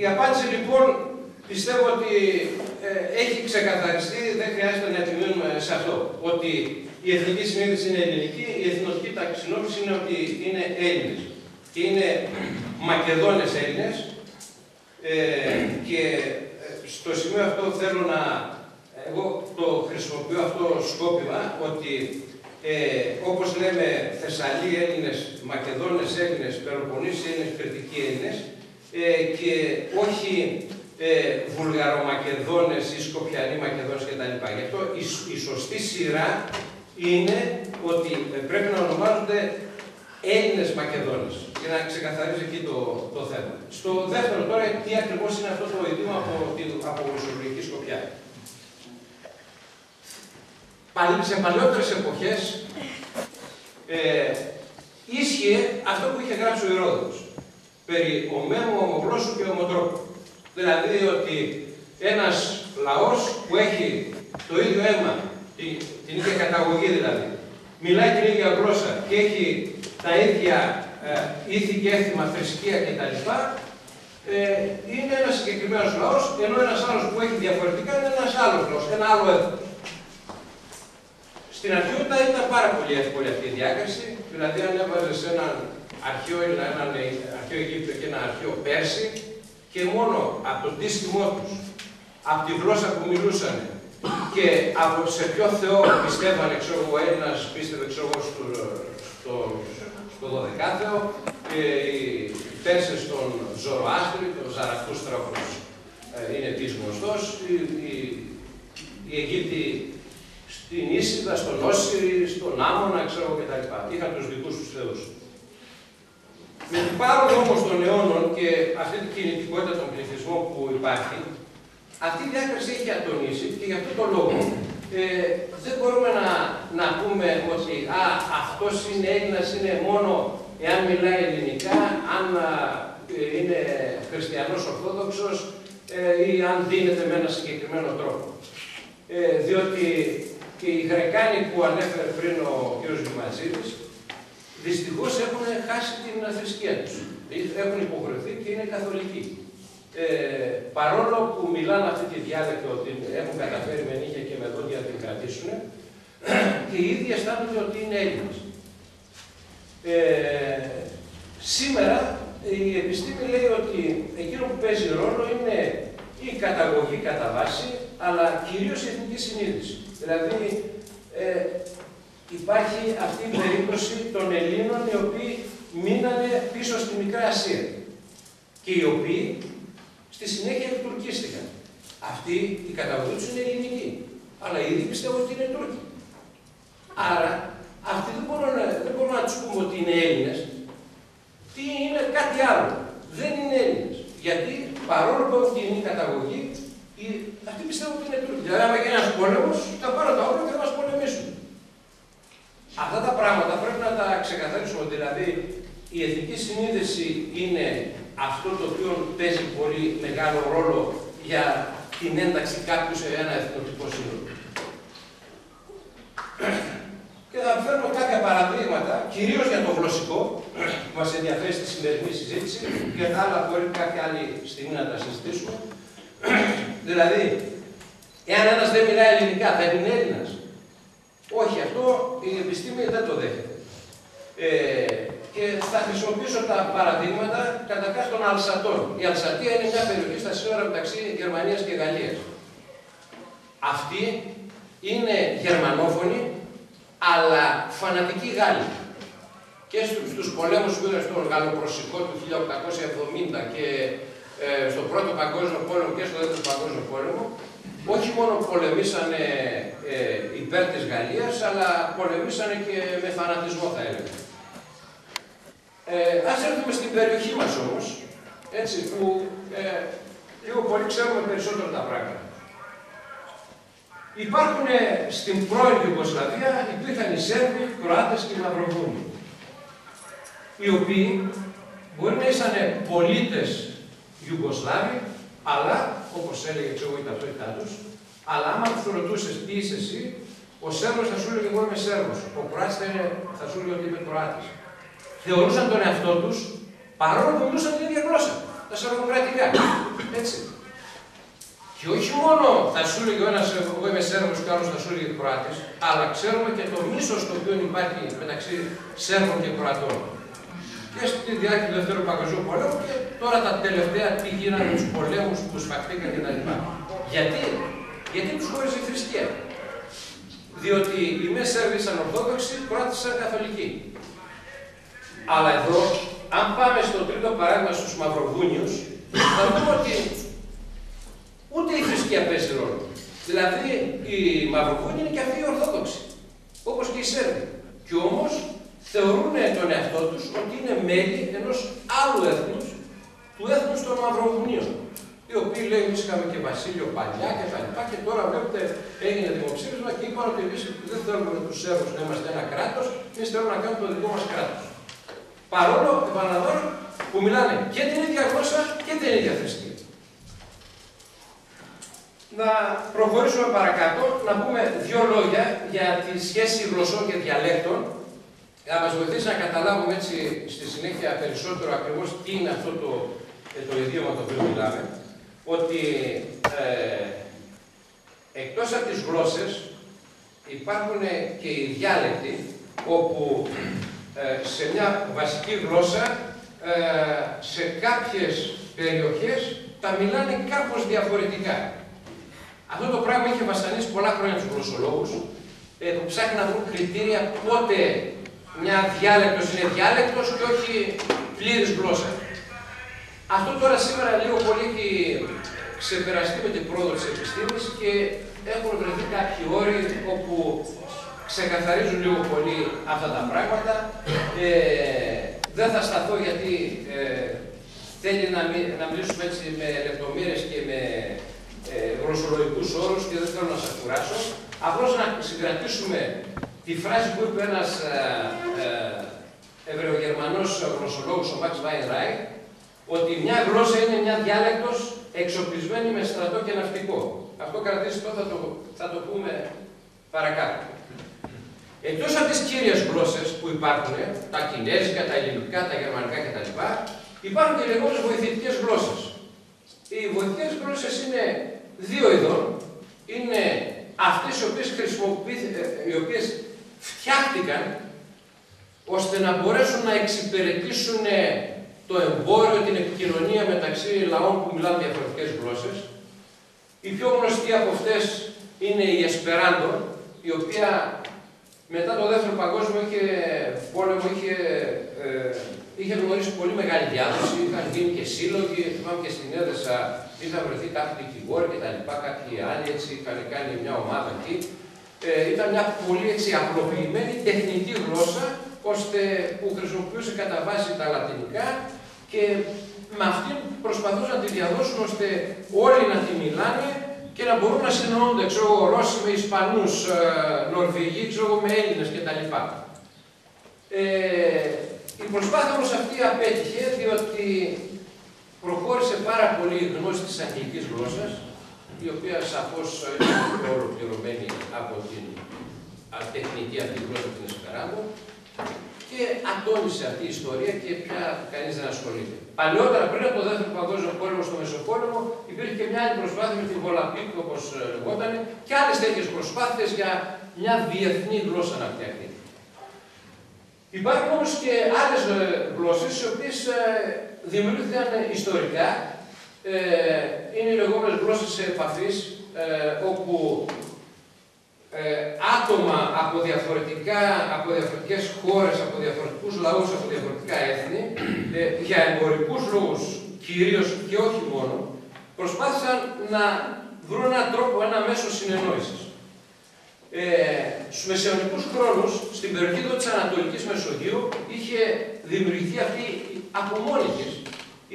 Η απάντηση λοιπόν πιστεύω ότι έχει ξεκαθαριστεί, δεν χρειάζεται να επιμείνουμε σε αυτό. Ότι η εθνική συνείδηση είναι ελληνική, η εθνοτική ταξινόμηση είναι ότι είναι Έλληνες. Και είναι Μακεδόνες Έλληνες και στο σημείο αυτό θέλω να... Εγώ το χρησιμοποιώ αυτό σκόπιμα, ότι όπως λέμε Θεσσαλοί Έλληνες, Μακεδόνες Έλληνες, Πελοποννήσιοι Έλληνες, Κρητικοί Έλληνες και όχι Βουλγαρομακεδόνες ή Σκοπιανοί Μακεδόνες κτλ. Γι' αυτό η σωστή σειρά είναι ότι πρέπει να ονομάζονται Έλληνες Μακεδόνες και να ξεκαθαρίζει εκεί το θέμα. Στο δεύτερο τώρα, τι ακριβώς είναι αυτό το ειδήμα από γλωσσολογική σκοπιά. Σε παλαιότερες εποχές ίσχυε αυτό που είχε γράψει ο Ηρόδοτος περί ομέμου, ομογλώσσου και ομοτρόπου. Δηλαδή ότι ένας λαός που έχει το ίδιο αίμα, την ίδια καταγωγή δηλαδή, μιλάει την ίδια γλώσσα και έχει τα ίδια ήθη και έθιμα, θρησκεία κτλ. Είναι ένας συγκεκριμένος λαός, ενώ ένας άλλος που έχει διαφορετικά είναι ένας άλλος λαός, ένα άλλο έθνος. Στην αρχαιότητα ήταν πάρα πολύ εύκολη αυτή η διάκριση, δηλαδή αν έβαζες έναν αρχαίο Έλληνα, έναν αρχαίο Αιγύπτιο και ένα αρχαίο Πέρση και μόνο από το δίστημό τους, από τη γλώσσα που μιλούσαν και σε ποιο Θεό πιστεύανε, ξέρω εγώ, ο Έλληνας πίστευε, ξέρω εγώ, στο 12ο Θεό, οι Πέρσες στον Ζωροάστρη, τον Ζαραθούστρα όπως είναι επίσης γνωστός, οι Αιγύπτιοι στην Ίσιδα, στον Όσυρη, στον Άμμονα, ξέρω εγώ κτλ. Είχαν τους δικούς τους θεούς. Με την πάροδο όμως των αιώνων και αυτή την κινητικότητα των πληθυσμών που υπάρχει, αυτή η διάκριση έχει ατονίσει και γι' αυτό το λόγο δεν μπορούμε να πούμε ότι αυτός είναι Έλληνας, είναι μόνο εάν μιλάει ελληνικά, αν είναι χριστιανός ορθόδοξος ή αν δίνεται με ένα συγκεκριμένο τρόπο. Διότι και οι Γρεκάνοι που ανέφερε πριν ο κ. Γηματζίδης, δυστυχώς έχουν χάσει την θρησκεία τους. έχουν υποχρεωθεί και είναι καθολικοί. Παρόλο που μιλάνε αυτή τη διάλεκτο ότι έχουν καταφέρει με νύχια και με δόντια να την κρατήσουν, και οι ίδιοι αισθάνονται ότι είναι Έλληνες. Σήμερα η επιστήμη λέει ότι εκείνο που παίζει ρόλο είναι η καταγωγή κατά βάση, αλλά κυρίως η εθνική συνείδηση. Δηλαδή υπάρχει αυτή η περίπτωση των Ελλήνων οι οποίοι μείνανε πίσω στη Μικρά Ασία και οι οποίοι στη συνέχεια τουρκίστηκαν. Αυτή η καταγωγή τους είναι ελληνική, αλλά ήδη πιστεύω ότι είναι Τούρκοι. Άρα αυτοί δεν μπορούμε να τους πούμε ότι είναι Έλληνες. Τι είναι κάτι άλλο. Δεν είναι Έλληνες. Γιατί παρόλο που έχουν κοινή καταγωγή, αυτοί πιστεύουν ότι είναι Τούρκοι. Δηλαδή, άμα γίνει ένας πόλεμος, θα πάρουν τα όπλα και θα μας πολεμήσουν. Αυτά τα πράγματα πρέπει να τα ξεκαθαρίσουμε. Δηλαδή, η εθνική συνείδηση είναι αυτό το οποίο παίζει πολύ μεγάλο ρόλο για την ένταξη κάποιου σε ένα εθνοτικό σύνολο. Και θα φέρνω κάποια παραδείγματα, κυρίως για το γλωσσικό, που μας ενδιαφέρει στη σημερινή συζήτηση, και τα άλλα μπορεί κάποια άλλη στιγμή να τα συζητήσουμε. Δηλαδή, εάν ένας δεν μιλάει ελληνικά, θα είναι Έλληνας. Όχι, αυτό η επιστήμη δεν το δέχεται. Και θα χρησιμοποιήσω τα παραδείγματα καταρχάς των Αλσατών. Η Αλσατία είναι μια περιοχή στα σύνορα μεταξύ Γερμανίας και Γαλλίας. Αυτοί είναι γερμανόφωνοι, αλλά φανατικοί Γάλλοι. Και στους πολέμους που είδαν στον Γαλλοπρωσικό του 1870 και στον Πρώτο Παγκόσμιο Πόλεμο και στο Δεύτερο Παγκόσμιο Πόλεμο, όχι μόνο πολεμήσανε υπέρ της Γαλλίας, αλλά πολεμήσανε και με φανατισμό, θα έλεγα. Ας έρθουμε στην περιοχή μας όμως, έτσι, που λίγο πολύ ξέρουμε περισσότερο τα πράγματα. Υπάρχουν στην πρώην Ιουγκοσλαβία, υπήρχαν οι Σέρβοι, οι Κροάτες και οι Μαυροβούνοι, οι οποίοι μπορεί να ήσαν πολίτες Ιουγκοσλάβοι, αλλά, όπως έλεγε η ταυτότητά τους, αλλά άμα τους ρωτούσες τι είσαι εσύ, ο Σέρβος θα σου έλεγε εγώ είμαι Σέρβος, ο Κροάτης θα σου έλεγε ότι είμαι Κροάτης. Θεωρούσαν τον εαυτό τους, παρόλο που μιλούσαν την ίδια γλώσσα, τα σερβοκρατικά. Έτσι. Και όχι μόνο θα σου έλεγε ο ένας εγώ είμαι Σέρβος και ο άλλος θα σου έλεγε Κροάτης, αλλά ξέρουμε και το μίσος το οποίο υπάρχει μεταξύ Σέρβων και Κροατών. Και στη διάρκεια του Δεύτερου Παγκοσμίου Πολέμου και τώρα τα τελευταία τι γίνανε με τους πολέμους που σφαχτήκαν κτλ. Γιατί τους χώριζε η θρησκεία. Διότι οι μεν Σέρβοι ήσαν Ορθόδοξοι, οι Κροάτες ήσαν Καθολικοί. Αλλά εδώ, αν πάμε στο τρίτο παράδειγμα στους Μαυροβούνιους, θα δούμε ότι ούτε η θρησκεία παίζει ρόλο. Δηλαδή, οι Μαυροβούνιοι είναι και αυτοί οι Ορθόδοξοι, όπως και οι Σέρβοι. Και όμως θεωρούν τον εαυτό τους ότι είναι μέλη ενός άλλου έθνους, του έθνους των Μαυροβουνίων. Οι οποίοι λέει: εμείς είχαμε και βασίλειο παλιά και τα λοιπά. Και τώρα βλέπετε έγινε δημοψήφισμα και είπαν ότι εμείς δεν θέλουμε με τους Σέρβους να είμαστε ένα κράτος, εμείς θέλουμε να κάνουμε το δικό μας κράτος. Παρόλο, επαναλαμβάνω, που μιλάνε και την ίδια γλώσσα και την ίδια θρησκεία. Να προχωρήσουμε παρακάτω, να πούμε δύο λόγια για τη σχέση γλωσσών και διαλέκτων, για να μας βοηθήσει να καταλάβουμε έτσι στη συνέχεια περισσότερο ακριβώς τι είναι αυτό το ιδίωμα το οποίο μιλάμε. Ότι εκτός από τις γλώσσες υπάρχουν και οι διάλεκτοι, όπου σε μια βασική γλώσσα, σε κάποιες περιοχές τα μιλάνε κάπως διαφορετικά. Αυτό το πράγμα είχε βασανίσει πολλά χρόνια τους γλωσσολόγους, που ψάχνουν να βρουν κριτήρια πότε μια διάλεκτος είναι διάλεκτος και όχι πλήρης γλώσσα. Αυτό τώρα σήμερα λίγο πολύ έχει ξεπεραστεί με την πρόοδο της επιστήμης και έχουν βρεθεί κάποιοι όροι όπου ξεκαθαρίζουν λίγο πολύ αυτά τα πράγματα. Δεν θα σταθώ γιατί θέλει να μιλήσουμε έτσι με λεπτομέρειες και με γλωσσολογικούς όρους και δεν θέλω να σας κουράσω. Απλώς να συγκρατήσουμε τη φράση που είπε ένας Εβραιογερμανός γλωσσολόγος, ο Μαξ Βάινράιχ, ότι μια γλώσσα είναι μια διάλεκτος εξοπλισμένη με στρατό και ναυτικό. Αυτό κρατήστε το, θα το πούμε παρακάτω. Εκτός από τις κύριες γλώσσες που υπάρχουν, τα κινέζικα, τα ελληνικά, τα γερμανικά κτλ., Υπάρχουν και λεγόμενες βοηθητικές γλώσσες. Οι βοηθητικές γλώσσες είναι δύο ειδών. Είναι αυτές οι οποίες φτιάχτηκαν ώστε να μπορέσουν να εξυπηρετήσουν το εμπόριο, την επικοινωνία μεταξύ λαών που μιλάνε διαφορετικές γλώσσες. Η πιο γνωστή από αυτές είναι η Εσπεράντο, η οποία μετά το Δεύτερο Παγκόσμιο Πόλεμο είχε γνωρίσει πολύ μεγάλη διάδοση. Είχαν γίνει και σύλλογοι, θυμάμαι και στην Έδεσα είχαν βρεθεί κάποιοι δικηγόροι και τα λοιπά, κάποιοι άλλοι έτσι είχαν κάνει μια ομάδα εκεί. Ήταν μια πολύ έτσι απλοποιημένη τεχνητή γλώσσα, που χρησιμοποιούσε κατά βάση τα λατινικά και με αυτήν προσπαθούσαν να τη διαδώσουν ώστε όλοι να τη μιλάνε και να μπορούν να συνεννοούνται, Ρώσοι με Ισπανούς, Νορβηγοί, με Έλληνες κτλ. Η προσπάθεια όμως αυτή απέτυχε διότι προχώρησε πάρα πολύ η γνώση της αγγλικής γλώσσας, η οποία σαφώς είναι πιο ολοκληρωμένη από την τεχνική αυτή γλώσσα την Εσπεράντο, και ατώνησε αυτή η ιστορία και πια κανείς δεν ασχολείται. Παλαιότερα, πριν από το Δεύτερο Παγκόσμιο Πόλεμο, στο Μεσοπόλεμο, υπήρχε και μια άλλη προσπάθεια με την Βολαπίκ, όπως λεγόταν, και άλλες τέτοιες προσπάθειες για μια διεθνή γλώσσα να φτιαχτεί. Υπάρχουν όμως και άλλες γλώσσες, οι οποίες δημιουργήθηκαν ιστορικά. Είναι οι λεγόμενες γλώσσες επαφής, όπου άτομα από διαφορετικές χώρες, από διαφορετικούς λαούς, από διαφορετικά έθνη, για εμπορικούς λόγους κυρίως και όχι μόνο, προσπάθησαν να βρουν έναν τρόπο, ένα μέσο συνεννόησης. Στους μεσαιωνικούς χρόνους, στην περιοχή της Ανατολικής Μεσογείου, είχε δημιουργηθεί αυτή από μόνη της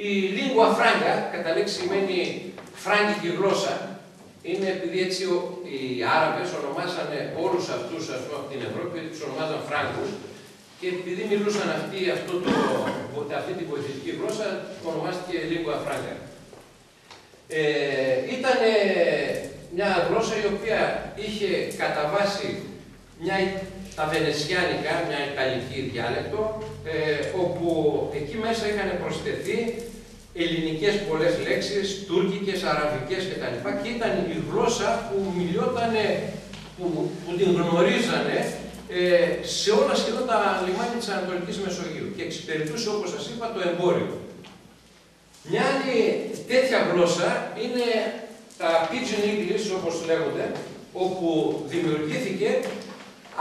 η lingua franca, κατά λέξη σημαίνει φράγκικη γλώσσα. Είναι επειδή έτσι οι Άραβες ονομάσανε όλους αυτούς από την Ευρώπη, τους ονομάζαν Φράγκους, και επειδή μιλούσαν αυτή τη βοηθητική γλώσσα, ονομάστηκε lingua franca. Ήταν μια γλώσσα η οποία είχε κατά βάση τα βενετσιάνικα, μια ιταλική διάλεκτο, όπου εκεί μέσα είχαν προσθεθεί ελληνικές πολλές λέξεις, τουρκικές, αραβικές κτλ. Και ήταν η γλώσσα που μιλιότανε, που την γνωρίζανε σε όλα σχεδόν τα λιμάνια της Ανατολικής Μεσογείου και εξυπηρετούσε, όπως σας είπα, το εμπόριο. Μια άλλη τέτοια γλώσσα είναι τα Pidgin English, όπως λέγονται, όπου δημιουργήθηκε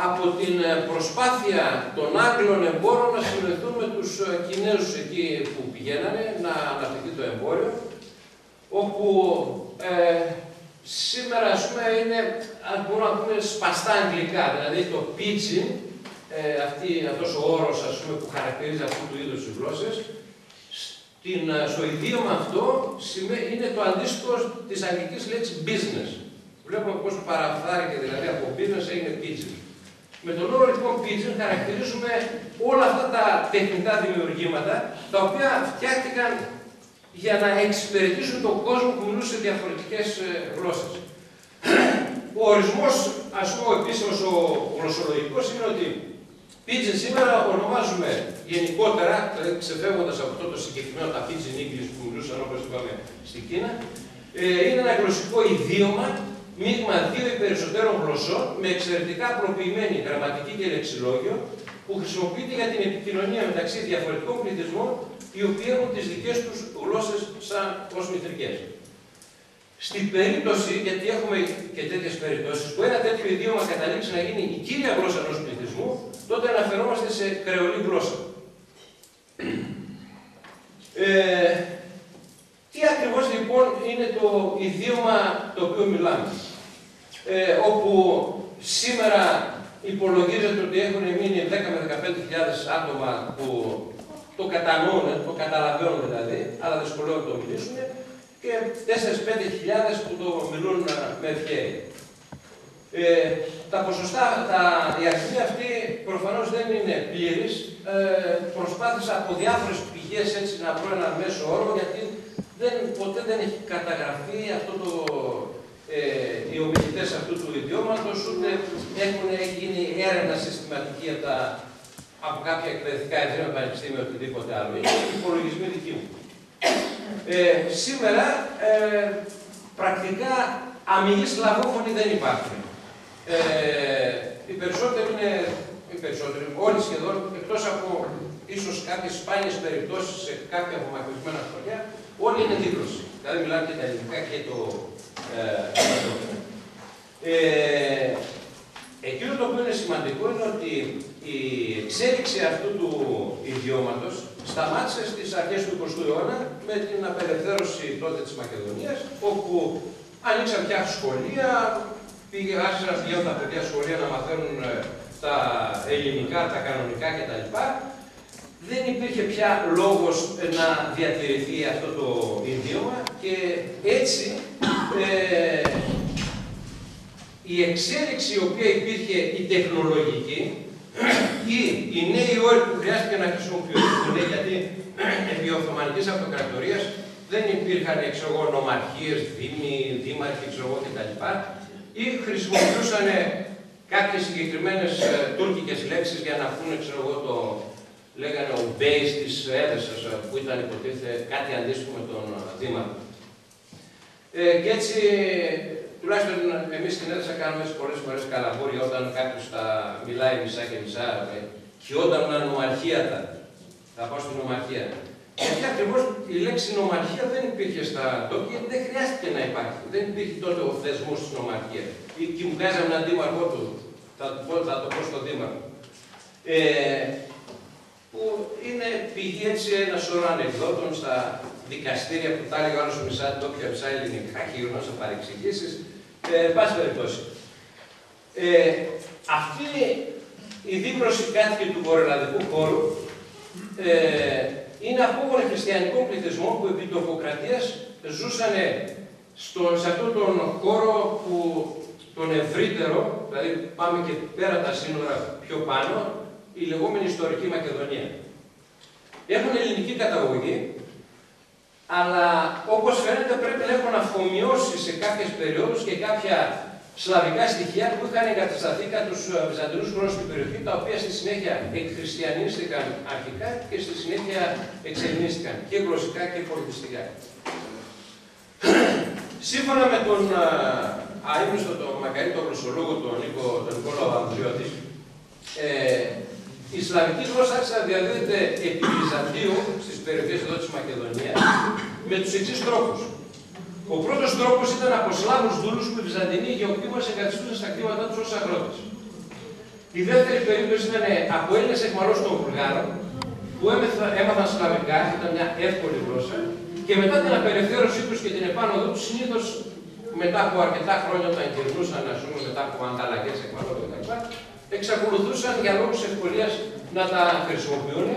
από την προσπάθεια των Άγγλων εμπόρων να συνδεθούν με τους Κινέζους εκεί που πηγαίνανε να αναπτυχθεί το εμπόριο, όπου σήμερα, ας πούμε, είναι, αν μπορούμε να πούμε, σπαστά αγγλικά, δηλαδή το pidgin, αυτός ο όρος, ας πούμε, που χαρακτηρίζει αυτού του είδους τις γλώσσες, στο ιδίωμα αυτό είναι το αντίστοιχο της αγγλικής λέξης business. Βλέπουμε πώς παραφθάρηκε δηλαδή από business έγινε pidgin. Με τον όρο λοιπόν pidgin χαρακτηρίζουμε όλα αυτά τα τεχνητά δημιουργήματα, τα οποία φτιάχτηκαν για να εξυπηρετήσουν τον κόσμο που μιλούσε σε διαφορετικές γλώσσες. Ο ορισμός, ας πούμε, ο επίσημος, ο γλωσσολογικός, είναι ότι pidgin σήμερα ονομάζουμε γενικότερα, δηλαδή ξεφεύγοντας από αυτό το συγκεκριμένο τα pidgin English που μιλούσαν, όπως είπαμε, στην Κίνα, είναι ένα γλωσσικό ιδίωμα, μείγμα δύο ή περισσότερων γλωσσών, με εξαιρετικά απλοποιημένη γραμματική και λεξιλόγιο, που χρησιμοποιείται για την επικοινωνία μεταξύ διαφορετικών πληθυσμών, οι οποίοι έχουν τις δικές τους γλώσσες ως μητρικές. Στην περίπτωση, γιατί έχουμε και τέτοιες περιπτώσεις, που ένα τέτοιο ιδίωμα καταλήξει να γίνει η κύρια γλώσσα ενός πληθυσμού, τότε αναφερόμαστε σε κρεολή γλώσσα. Τι ακριβώς λοιπόν είναι το ιδίωμα το οποίο μιλάμε, όπου σήμερα υπολογίζεται ότι έχουν μείνει 10 με 15.000 άτομα που το κατανοούν, το καταλαβαίνουν δηλαδή, αλλά δυσκολεύονται να το μιλήσουν, και 4-5.000 που το μιλούν με ευχέρεια. Τα ποσοστά, η αριθμή αυτή προφανώς δεν είναι πλήρης. Προσπάθησα από διάφορες πηγές έτσι να βρω ένα μέσο όρο, γιατί ποτέ δεν έχει καταγραφεί οι ομιλητές αυτού του ιδιώματος, ούτε έχουν γίνει έρευνα συστηματική από τα από κάποια εκπαιδευτικά ιδρύματα, πανεπιστήμια, οτιδήποτε άλλο. Είναι υπολογισμοί δικοί μου. Σήμερα πρακτικά αμυγή λαγόφωνοι δεν υπάρχουν. Οι περισσότεροι είναι, όλοι σχεδόν, εκτός από ίσως κάποιες σπάνιες περιπτώσεις σε κάποια απομακρυσμένα χωριά, όλοι είναι δίγλωσσοι. Δηλαδή μιλάνε και τα ελληνικά και το εκείνο το οποίο είναι σημαντικό είναι ότι η εξέλιξη αυτού του ιδιώματος σταμάτησε στις αρχές του 20ου αιώνα με την απελευθέρωση τότε της Μακεδονίας, όπου ανοίξαν πια σχολεία, άρχισαν να πηγαίνουν τα παιδιά σχολεία να μαθαίνουν τα ελληνικά, τα κανονικά κτλ. Δεν υπήρχε πια λόγος να διατηρηθεί αυτό το ιδιώμα και έτσι η εξέλιξη η οποία υπήρχε η τεχνολογική ή οι νέοι όροι που χρειάστηκε να χρησιμοποιηθούν, γιατί επί Οθωμανικής Αυτοκρατορίας δεν υπήρχαν νομαρχίες, δήμοι, δήμαρχοι κτλ. Ή χρησιμοποιούσαν κάποιες συγκεκριμένες τουρκικές λέξεις για να πούνε, το λέγανε ο μπέις της έδεσας, που ήταν υποτίθεται κάτι αντίστοιχο με τον δήμαρχο. Και έτσι, τουλάχιστον εμείς στην έδεσα κάνουμε πολλές φορές καλαμπούρια όταν κάποιος θα μιλάει μισά και μισά, χιόταν νομαρχίατα. Θα πάω στην νομαρχία. Γιατί ακριβώς η λέξη νομαρχία δεν υπήρχε στα ντόπια, γιατί δεν χρειάστηκε να υπάρχει. Δεν υπήρχε τότε ο θεσμός της νομαρχίας. Και μου βγάζαμε έναν δήμαρχό του, θα το πω στον δήμαρχο. Που είναι πηγή έτσι ένα σώρο ανεκδότων στα δικαστήρια που τα έλεγε ο άλλος μισά ντόπια, μισά ελληνικά, χειρονόσα παρεξηγήσεις. Πάση περιπτώσει. Αυτή η δίγνωση κάτοικοι του βορειοελλαδικού χώρου είναι απόγονοι χριστιανικών πληθυσμών που επί τουρκοκρατίας ζούσαν σε αυτόν τον χώρο που τον ευρύτερο, δηλαδή πάμε και πέρα τα σύνορα πιο πάνω, η λεγόμενη ιστορική Μακεδονία. Έχουν ελληνική καταγωγή, αλλά όπως φαίνεται πρέπει να έχουν αφομοιώσει σε κάποιες περιόδους και κάποια σλαβικά στοιχεία που είχαν εγκατασταθεί κατά τους Βυζαντινούς χρόνους στην περιοχή, τα οποία στη συνέχεια εκχριστιανίστηκαν αρχικά και στη συνέχεια εξελληνίστηκαν και γλωσσικά και πολιτιστικά. Σύμφωνα με τον αείμνηστο, τον μακαρίτο γλωσσολόγο, τον Νικόλαο Ανδριώτη, η σλαβική γλώσσα άρχισε να διαδίδεται επί Βυζαντίου στις περιοχές εδώ της Μακεδονίας με τους εξής τρόπους. Ο πρώτος τρόπος ήταν από Σλάβους δούλους που οι Βυζαντινοί γεωκτήμονες εγκαθιστούσαν στα κτήματά τους ως αγρότες. Η δεύτερη περίπτωση ήταν από Έλληνες εχμαλώτους των Βουλγάρων που έμαθαν σλαβικά, ήταν μια εύκολη γλώσσα, και μετά την απελευθέρωσή τους και την επάνωδό τους, συνήθως μετά από αρκετά χρόνια όταν γυρνούσαν, μετά από ανταλλαγές εχμαλώτων κτλ., εξακολουθούσαν για λόγους ευκολίας να τα χρησιμοποιούν.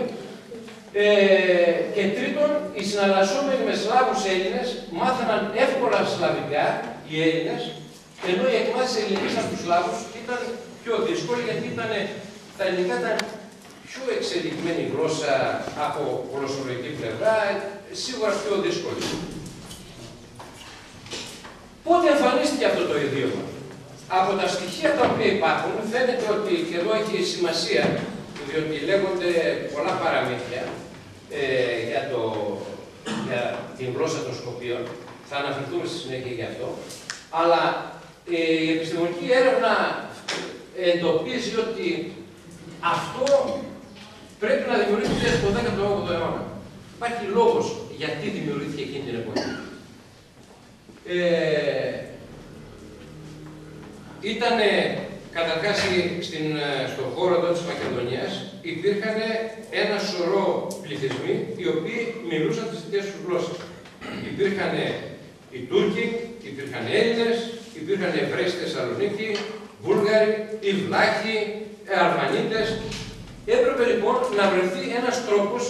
Και τρίτον, οι συναλλασσόμενοι με Σλάβους Έλληνες μάθαιναν εύκολα σλαβικά οι Έλληνες, ενώ η εκμάθηση ελληνικής από τους Σλάβους ήταν πιο δύσκολη, γιατί τα ελληνικά ήταν πιο εξελιγμένη γλώσσα από γλωσσολογική πλευρά, σίγουρα πιο δύσκολη. Πότε εμφανίστηκε αυτό το ιδίωμα? Από τα στοιχεία τα οποία υπάρχουν, φαίνεται ότι και εδώ έχει σημασία, διότι λέγονται πολλά παραμύθια για την γλώσσα των Σκοπίων. Θα αναφερθούμε στη συνέχεια γι' αυτό. Αλλά η επιστημονική έρευνα εντοπίζει ότι αυτό πρέπει να δημιουργήθηκε στο 18ο αιώνα. Υπάρχει λόγος γιατί δημιουργήθηκε εκείνη την εποχή. Ήταν καταρχάς στον χώρο εδώ της Μακεδονίας υπήρχαν ένα σωρό πληθυσμοί οι οποίοι μιλούσαν τις δικές τους γλώσσες. Υπήρχαν οι Τούρκοι, υπήρχαν Έλληνες, υπήρχαν Εβραίοι στη Θεσσαλονίκη, Βούλγαροι, οι Βλάχοι, Αρμανίτες. Έπρεπε λοιπόν να βρεθεί ένας τρόπος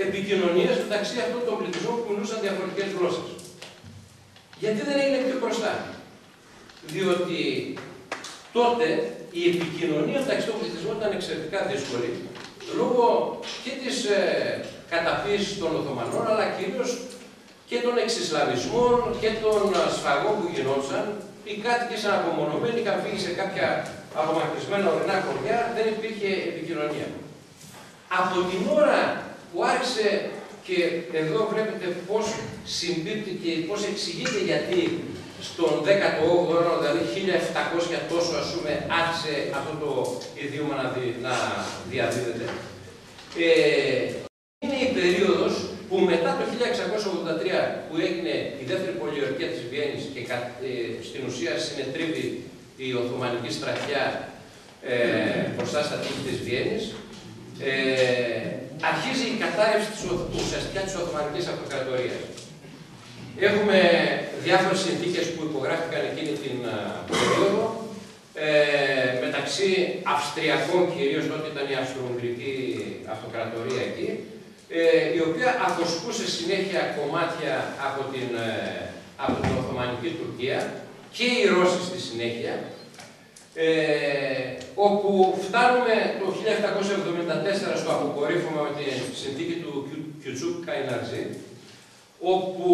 επικοινωνίας μεταξύ αυτών των πληθυσμών που μιλούσαν διαφορετικές γλώσσες. Γιατί δεν έγινε πιο μπροστά? Διότι τότε η επικοινωνία μεταξύ των πληθυσμών ήταν εξαιρετικά δύσκολη, λόγω και της καταπίεσης των Οθωμανών, αλλά κυρίως και των εξισλαβισμών και των σφαγών που γινόντουσαν. Οι κάτοικοι σαν απομονωμένοι είχαν φύγει σε κάποια απομακρυσμένα ορεινά χωριά, δεν υπήρχε επικοινωνία. Από την ώρα που άρχισε, και εδώ βλέπετε πώς συμπίπτει και πώς εξηγείται γιατί στον 18ο αιώνα, δηλαδή 1700 τόσο ας πούμε, άρχισε αυτό το ιδίωμα να διαδίδεται. Είναι η περίοδος που μετά το 1683 που έγινε η δεύτερη πολιορκία της Βιέννης και στην ουσία συνετρίβει η Οθωμανική στρατιά μπροστά στα τείχη της Βιέννης, αρχίζει η κατάρρευση ουσιαστικά της Οθωμανικής Αυτοκρατορίας. Έχουμε διάφορες συνθήκες που υπογράφηκαν εκείνη την περίοδο, μεταξύ Αυστριακών κυρίως, τότε ήταν η Αυστρο-Ουγγρική Αυτοκρατορία εκεί, η οποία αποσπούσε συνέχεια κομμάτια από την Οθωμανική Τουρκία και οι Ρώσοι στη συνέχεια, όπου φτάνουμε το 1774 στο αποκορύφωμα με τη συνθήκη του Κιουτσούκ-Καϊναρζή, όπου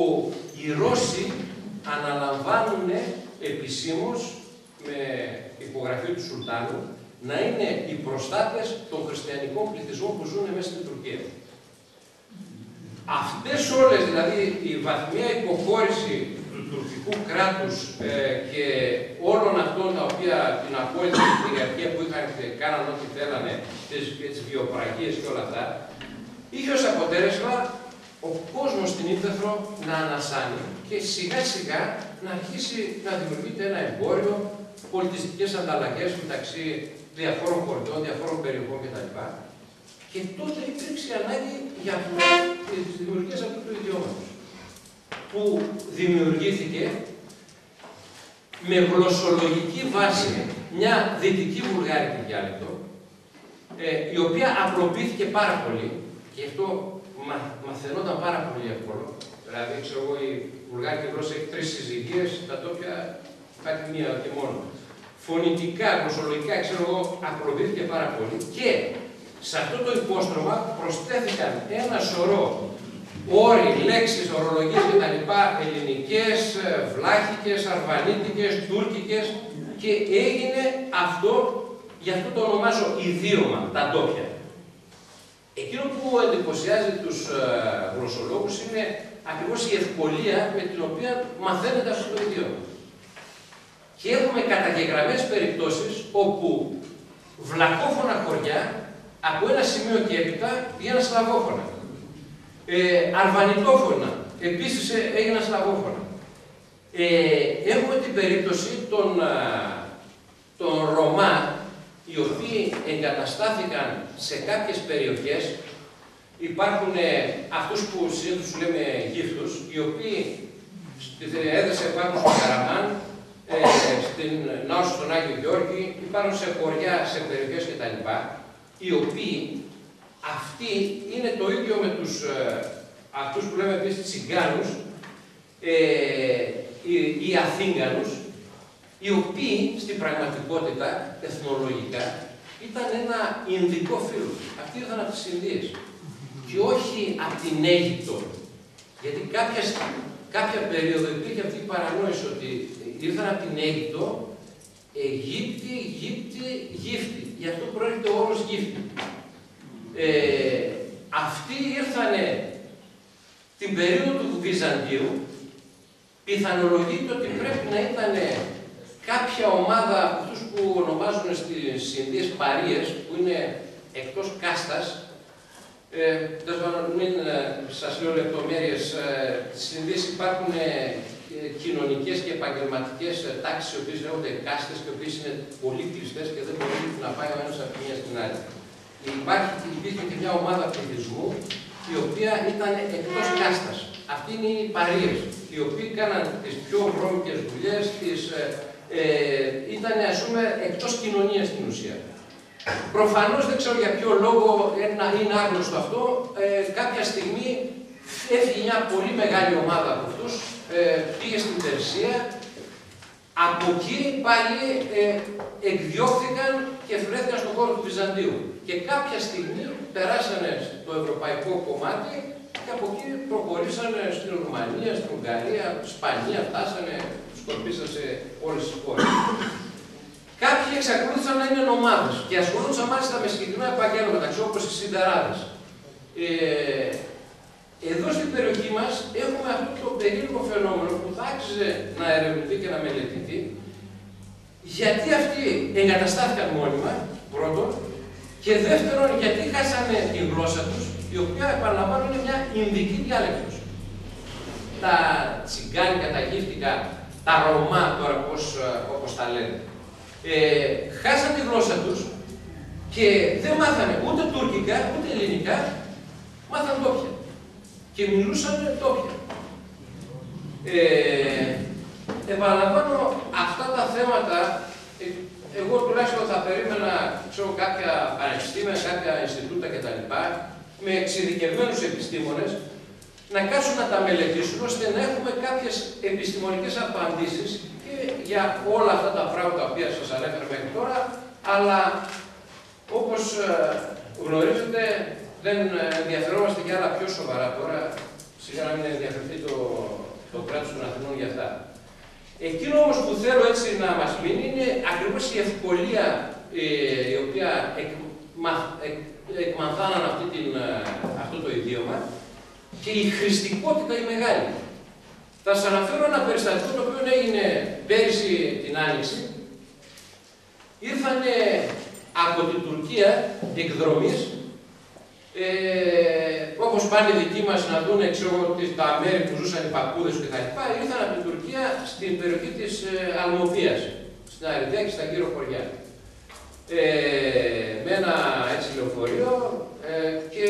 οι Ρώσοι αναλαμβάνουν επισήμως με υπογραφή του Σουλτάνου να είναι οι προστάτες των χριστιανικών πληθυσμών που ζουν μέσα στην Τουρκία. Αυτές όλες, δηλαδή η βαθμία υποχώρηση του τουρκικού κράτους και όλων αυτών τα οποία την απόλυτη κυριαρχία που είχαν και κάναν ό,τι θέλανε, τις βιοπραγίες και όλα αυτά, είχε ως αποτέλεσμα ο κόσμος στην Ύπαιθρο να ανασάνει και σιγά σιγά να αρχίσει να δημιουργείται ένα εμπόριο, πολιτιστικές ανταλλαγές μεταξύ διαφόρων χωριτών, διαφόρων περιοχών κτλ. Και τότε υπήρξε ανάγκη για τις δημιουργίες αυτού του ιδιώματος, που δημιουργήθηκε με γλωσσολογική βάση μια δυτική βουλγάρικη διάλεκτο, η οποία απλοποιήθηκε πάρα πολύ και αυτό μαθαινόταν πάρα πολύ εύκολο. Δηλαδή, ξέρω εγώ, η βουλγάρικη γλώσσα έχει 3 συζυγίες, τα τόπια κάτι μία και μόνο. Φωνητικά, γλωσσολογικά, ξέρω εγώ, απλοποιήθηκε πάρα πολύ και σε αυτό το υπόστρωμα προσθέθηκαν ένα σωρό όροι, λέξεις, ορολογίες κτλ. Ελληνικές, βλάχικες, αρβανίτικες, τούρκικες και έγινε αυτό, γι' αυτό το ονομάζω ιδίωμα, τα ντόπια. Εκείνο που εντυπωσιάζει τους γλωσσολόγους είναι ακριβώς η ευκολία με την οποία μαθαίνεται αυτό το ιδίωμα. Και έχουμε καταγεγραμμένες περιπτώσεις όπου βλακόφωνα χωριά από ένα σημείο και έπειτα πήγαιναν σλαβόφωνα. Αρβανιτόφωνα, επίσης έγιναν σλαβόφωνα. Έχουμε την περίπτωση των Ρωμά, οι οποίοι εγκαταστάθηκαν σε κάποιες περιοχές. Υπάρχουν αυτούς που συνήθως τους λέμε γύφτους, οι οποίοι στη έδραση υπάρχουν στο Καραμάν, στην Νάωση στον Άγιο Γιώργη, υπάρχουν σε χωριά, σε περιοχές κτλ. Οι οποίοι αυτοί είναι το ίδιο με αυτούς που λέμε επίσης Τσιγκάνους ή Αθήγανους, οι οποίοι στην πραγματικότητα, εθνολογικά, ήταν ένα Ινδικό φύλλο. Αυτοί ήρθαν από τις Ινδίες και όχι από την Αίγυπτο. Γιατί κάποια περίοδο υπήρχε αυτή η παρανόηση ότι ήρθαν από την Αίγυπτο Αιγύπτιοι, Γύφτοι. Γι' αυτό προέρχεται ο όρος Γύφτη. Αυτοί ήρθανε την περίοδο του Βυζαντίου. Πιθανολογείται ότι πρέπει να ήταν κάποια ομάδα από αυτούς που ονομάζουν στις Ινδίες παρείες, που είναι εκτός κάστας. Μην σας λέω λεπτομέρειες. Στις Ινδίες υπάρχουν κοινωνικές και επαγγελματικές τάξεις, οι οποίες λέγονται κάστες και οι οποίες είναι πολύ κλειστές και δεν μπορεί να πάει ο ένας από τη μία στην άλλη. Υπήρχε και μια ομάδα πληθυσμού, η οποία ήταν εκτός κάστας. Αυτοί είναι οι παρείες, οι οποίοι κάναν τις πιο βρώμικες δουλειές, ήταν ας πούμε εκτός κοινωνίας στην ουσία. Προφανώς δεν ξέρω για ποιο λόγο είναι άγνωστο αυτό, κάποια στιγμή έφυγε μια πολύ μεγάλη ομάδα από αυτούς, πήγε στην Περσία, από εκεί πάλι εκδιώχθηκαν και βρέθηκαν στον χώρο του Βυζαντίου. Και κάποια στιγμή περάσανε στο ευρωπαϊκό κομμάτι και από εκεί προχωρήσανε στην Ρουμανία, στην Ουγγαρία, στην Ισπανία, φτάσανε, σκορπίσαν σε όλες τις χώρες. Κάποιοι εξακολούθησαν να είναι ομάδες και ασχολούνταν μάλιστα με συγκεκριμένα επαγγέλματα, όπως οι σιδεράδες. Εδώ στην περιοχή μας έχουμε αυτό το περίεργο φαινόμενο που θα άξιζε να ερευνηθεί και να μελετηθεί, γιατί αυτοί εγκαταστάθηκαν μόνιμα, πρώτον, και δεύτερον, γιατί χάσανε τη γλώσσα τους, η οποία, επαναλαμβάνω, είναι μια Ινδική διάλεκτος. Τα τσιγκάνικα, τα γύφτικα, τα Ρωμά, τώρα όπως τα λένε, χάσαν τη γλώσσα τους και δεν μάθανε ούτε τουρκικά, ούτε ελληνικά, μάθαν τόπια. Και μιλούσαν τόπια. Επαναλαμβάνω, αυτά τα θέματα, εγώ τουλάχιστον θα περίμενα, ξέρω, κάποια πανεπιστήμια, κάποια Ινστιτούτα κτλ. Με εξειδικευμένους επιστήμονες, να κάτσουν να τα μελετήσουν, ώστε να έχουμε κάποιες επιστημονικές απαντήσεις και για όλα αυτά τα πράγματα τα οποία σας ανέφερα μέχρι τώρα, αλλά όπως γνωρίζετε, δεν ενδιαφερόμαστε για άλλα πιο σοβαρά τώρα, σιγά να μην ενδιαφερθεί το κράτος των Αθηνών για αυτά. Εκείνο όμως που θέλω έτσι να μας μείνει είναι ακριβώς η ευκολία η οποία εκμαθάναν αυτό το ιδίωμα και η χρηστικότητα η μεγάλη. Θα σας αναφέρω ένα περιστατικό το οποίο έγινε πέρυσι την Άνοιξη. Ήρθανε από την Τουρκία εκδρομής, όπως πάνε οι δικοί μας να δουν τα μέρη που ζούσαν οι παππούδες και τα λοιπά, ήρθαν από την Τουρκία στην περιοχή της Αλμοπίας, στην Αριδαία και στα γύρω χωριά. Με ένα έτσι λεωφορείο και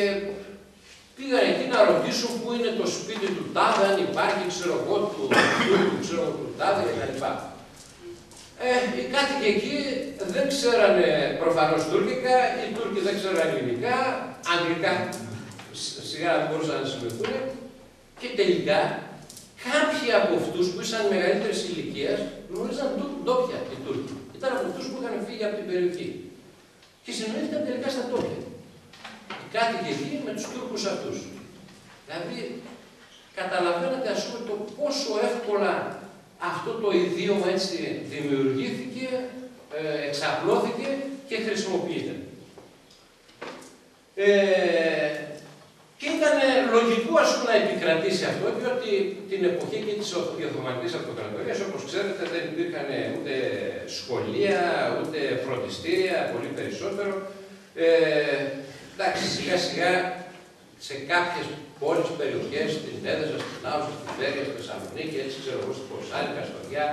πήγαν εκεί να ρωτήσουν πού είναι το σπίτι του τάδε, αν υπάρχει, ξέρω εγώ, του τάδε κτλ. Οι κάτοικοι εκεί δεν ξέρανε προφανώς τουρκικά, οι Τούρκοι δεν ξέρανε ελληνικά, αγγλικά σιγά δεν μπορούσαν να συμμετούν και τελικά κάποιοι από αυτούς που ήσαν μεγαλύτερης ηλικίας γνωρίζαν ντόπια οι Τούρκοι. Ήταν από αυτούς που είχαν φύγει από την περιοχή και συνεννοήθηκαν τελικά στα ντόπια. Οι κάτοικοι εκεί με τους Τούρκους αυτούς. Δηλαδή, καταλαβαίνετε ας πούμε το πόσο εύκολα αυτό το ιδίωμα έτσι δημιουργήθηκε, εξαπλώθηκε και χρησιμοποιείται. Και ήταν λογικό ας πούμε να επικρατήσει αυτό, διότι την εποχή και της Οθωμανικής Αυτοκρατορίας, όπως ξέρετε, δεν υπήρχαν ούτε σχολεία, ούτε φροντιστήρια, πολύ περισσότερο. Εντάξει, σιγά σιγά σε κάποιες πόλεις, περιοχές, στην Έδεσα, στην Άουσα, στην Βέρεια, στη Θεσσαλονίκη, έτσι ξέρω εγώ, στην Πορσάλικα, στο Αγιά,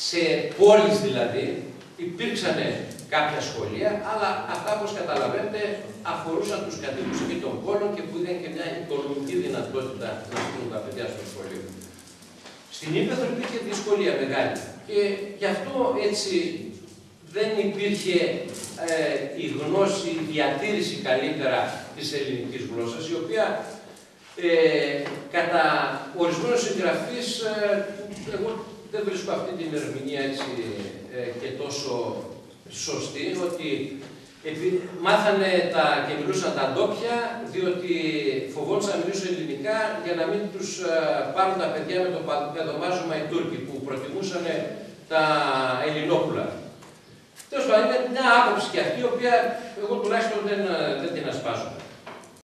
σε πόλεις δηλαδή, υπήρξαν κάποια σχολεία, αλλά αυτά, όπως καταλαβαίνετε, αφορούσαν τους κατοίκους εκεί των πόλων και που είχαν και μια οικονομική δυνατότητα να στείλουν τα παιδιά στο σχολείο. Στην Ύπαιθρο υπήρχε δυσκολία μεγάλη και γι' αυτό έτσι δεν υπήρχε η γνώση, η διατήρηση καλύτερα της ελληνικής γλώσσας, η οποία κατά ορισμένους συγγραφείς, εγώ δεν βρίσκω αυτή την ερμηνεία έτσι και τόσο σωστή, ότι μάθανε και μιλούσαν τα ντόπια, διότι φοβόντουσαν να μιλήσουν ελληνικά για να μην τους πάρουν τα παιδιά με το παιδομάζωμα οι Τούρκοι, που προτιμούσαν τα Ελληνόπουλα. Τέλος πάντων, είναι μια άποψη και αυτή, η οποία εγώ τουλάχιστον δεν την ασπάζω.